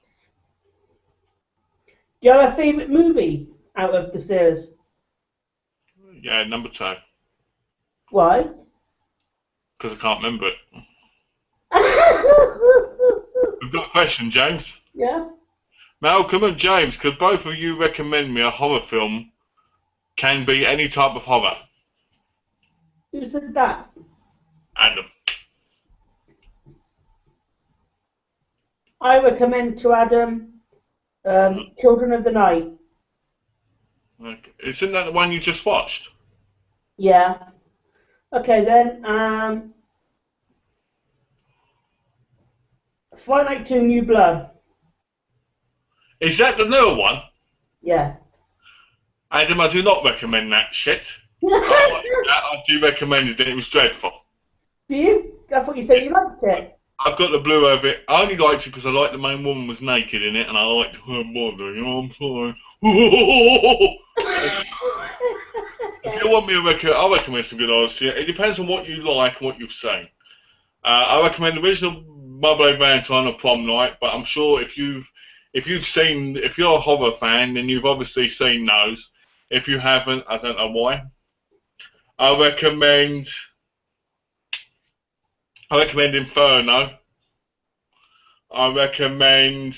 Do you have a favourite movie out of the series?
Yeah, number 2.
Why?
Because I can't remember it. We've got a question, James.
Yeah.
Malcolm and James, could both of you recommend me a horror film? Can be any type of horror.
Who said that?
Adam.
I recommend to Adam Children of the Night.
Okay. Isn't that the one you just watched?
Yeah. Okay then. Fright Night 2 New Blood.
Is that the newer one?
Yeah.
Adam, I do not recommend that shit. I do recommend it, and it was dreadful.
Do you? I thought you said you liked it.
I've got the blue of it. I only liked it because I liked the main woman was naked in it, and I liked her body. I'm sorry. If you want me to recommend, I recommend some good horror. It depends on what you like and what you've seen. I recommend the original My Bloody Valentine or Prom Night, but I'm sure if you're a horror fan, then you've obviously seen those. If you haven't, I don't know why. I recommend Inferno. I recommend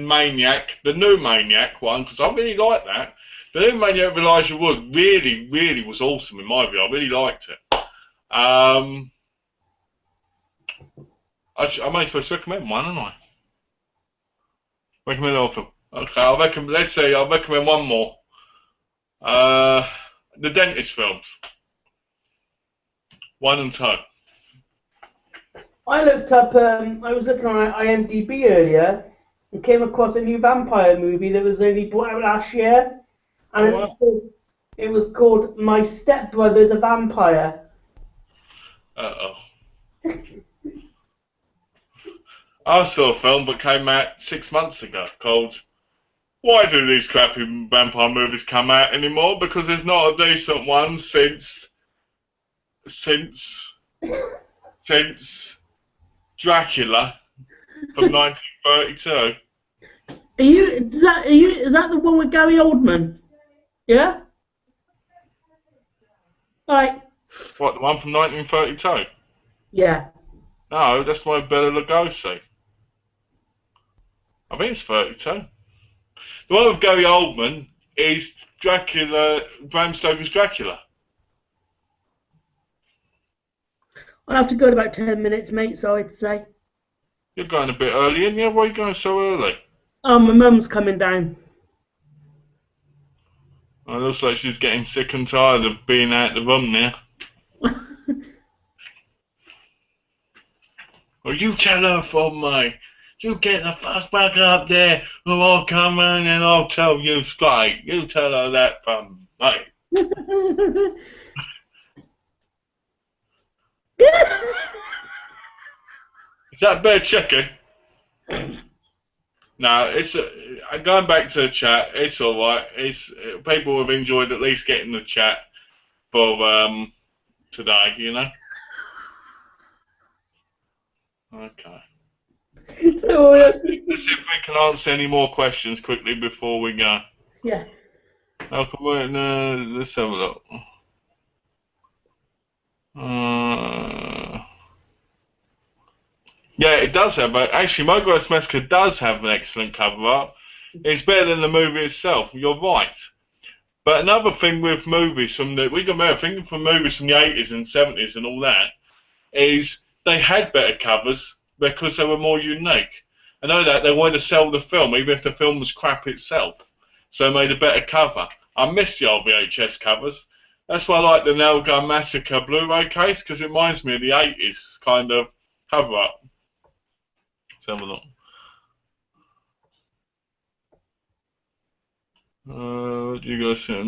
Maniac, the new Maniac one, because I really like that. The new Maniac with Elijah Wood really was awesome in my view. I really liked it. I'm only supposed to recommend one, aren't I? Recommend all of them. Okay, I'll recommend one more. The Dentist films. 1 and 2.
I looked up. I was looking on IMDb earlier and came across a new vampire movie that was only brought out last year, and it was called My Stepbrother's a Vampire.
Uh-oh. I saw a film that came out 6 months ago called Why Do These Crappy Vampire Movies Come Out Anymore? Because there's not a decent one since Dracula from 1932.
Is that the one with Gary Oldman? Yeah? Right.
What, the one from 1932?
Yeah.
No, that's my Bela Lugosi. I think it's 32. The one with Gary Oldman is Dracula, Bram Stoker's Dracula.
I'll have to go in about 10 minutes, mate, so I'd say.
You're going a bit early, and yeah, why are you going so early?
Oh, my mum's coming down.
It looks like she's getting sick and tired of being out the room now. Well, you tell her for me. You get the fuck back up there, or I'll come round and I'll tell you straight. You tell her that for me. Is that bear chicken? No, it's going back to the chat. It's all right. People have enjoyed at least getting the chat for today. You know. Okay. Let's see if we can answer any more questions quickly before we go.
Yeah.
Let's have a look. Yeah, it does have. Actually, My Gross Massacre does have an excellent cover art. It's better than the movie itself. You're right. But another thing with movies from the 80s and 70s and all that is they had better covers because they were more unique. I know that they wanted to sell the film even if the film was crap itself, so they made a better cover. I miss the old VHS covers. That's why I like the Nail Gun Massacre Blu-ray case because it reminds me of the 80s kind of cover art. Let's have a look. What do you guys say?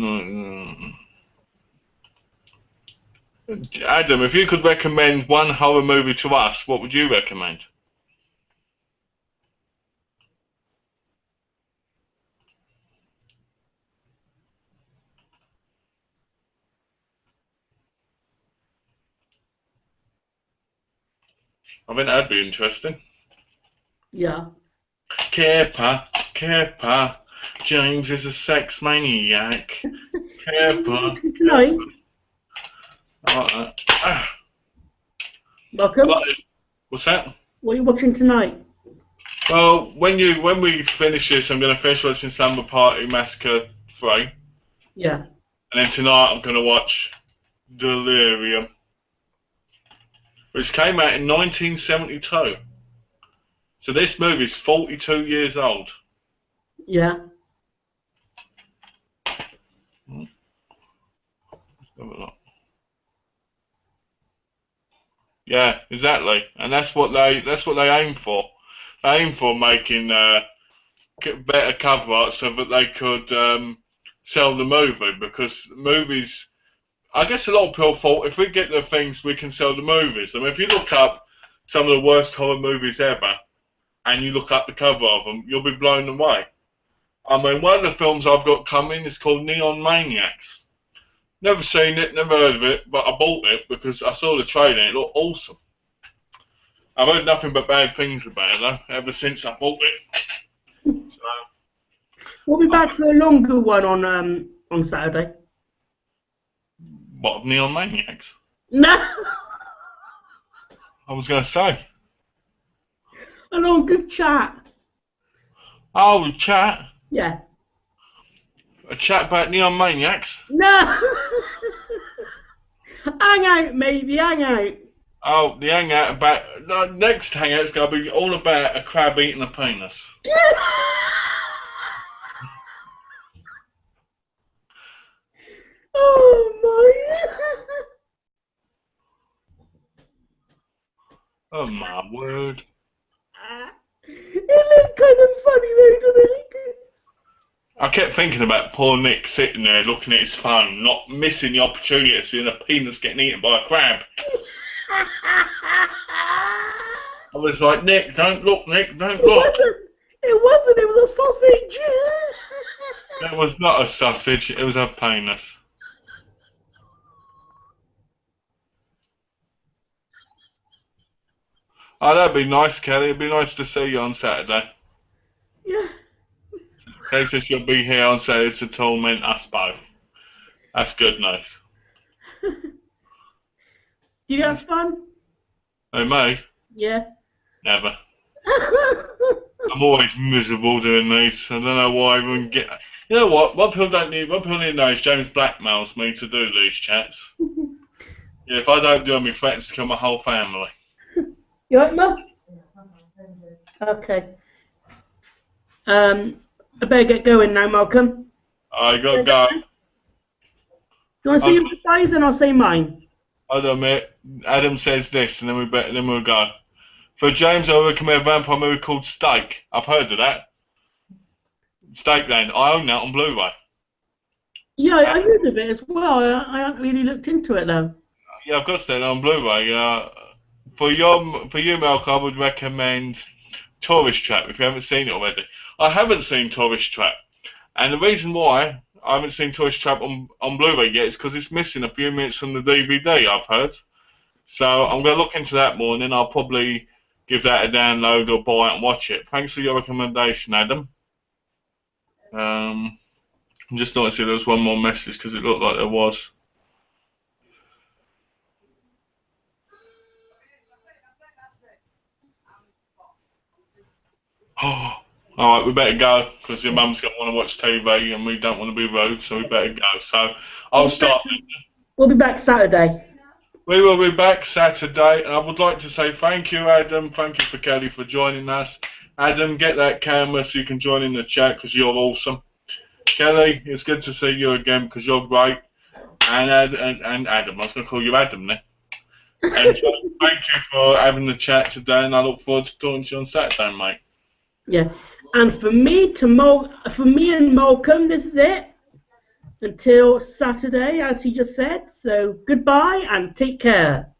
Adam, if you could recommend one horror movie to us, what would you recommend? I think that'd be interesting.
Yeah.
Kipper, Kipper, James is a sex maniac. Kipper,
Tonight.
Kipper.
Welcome.
What's that?
What are you watching tonight?
Well, when we finish this, I'm going to finish watching Slumber Party Massacre 3.
Yeah.
And then tonight I'm going to watch Delirium, which came out in 1972. So this movie's 42 years old.
Yeah.
Let's have a look. Yeah, exactly, and that's what they aim for. They aim for making better cover art so that they could sell the movie, because movies. I guess a lot of people thought if we get the things, we can sell the movies. I mean, if you look up some of the worst horror movies ever, and you look up the cover of them, you'll be blown away. I mean, one of the films I've got coming is called Neon Maniacs. Never seen it, never heard of it, but I bought it because I saw the trailer and it looked awesome. I've heard nothing but bad things about it, though, ever since I bought it. So,
We'll be back for a longer one on Saturday.
what, Neon Maniacs?
No!
I was going to say.
A longer chat.
Oh, chat?
Yeah.
A chat about Neon Maniacs?
No! Hang out, maybe, hang out.
Oh, the hangout about... The next hangout's going to be all about a crab eating a penis.
Oh my!
Oh, my word.
It looked kind of funny though, didn't it?
I kept thinking about poor Nick sitting there looking at his phone, not missing the opportunity of seeing a penis getting eaten by a crab. I was like, Nick, don't look, Nick, don't look.
It wasn't, it was a sausage.
It was not a sausage, it was a penis. Oh, that'd be nice, Kelly. It'd be nice to see you on Saturday.
Yeah.
Kelly says you'll be here on Saturday to torment us both. That's good news.
Do you have fun?
Oh, me?
Yeah.
Never. I'm always miserable doing these. I don't know why I wouldn't get... You know what? What people need to know is James blackmails me to do these chats. Yeah, if I don't do them, he threatens to kill my whole family.
You right, Mum? Okay. I better get going now, Malcolm.
I gotta go.
Do you want to see your replies? Then I'll say mine.
Hold on a minute. Adam says this, and then we'll go. For James, I recommend a vampire movie called Steak. I've heard of that. Steak Land. I own that on Blu-ray.
Yeah, I heard of it as well. I haven't really looked into it though.
Yeah, I've got that on Blu-ray. For you, Malcolm, I would recommend Tourist Trap if you haven't seen it already. I haven't seen Tourist Trap, and the reason why I haven't seen Tourist Trap on Blu-ray yet is because it's missing a few minutes from the DVD, I've heard. So I'm going to look into that more, and then I'll probably give that a download or buy it and watch it. Thanks for your recommendation, Adam. I'm just noticing there was one more message because it looked like there was. Oh, alright, we better go because your mum's going to want to watch TV and we don't want to be rude, so we better go. So I'll start.
We'll be back Saturday.
We will be back Saturday, and I would like to say thank you, Adam. Thank you for Kelly for joining us. Adam, get that camera so you can join in the chat because you're awesome. Kelly, it's good to see you again because you're great. And Adam, I was going to call you Adam then. And John, thank you for having the chat today, and I look forward to talking to you on Saturday, mate.
Yeah, and for me and Malcolm, this is it. Until Saturday, as he just said. So goodbye and take care.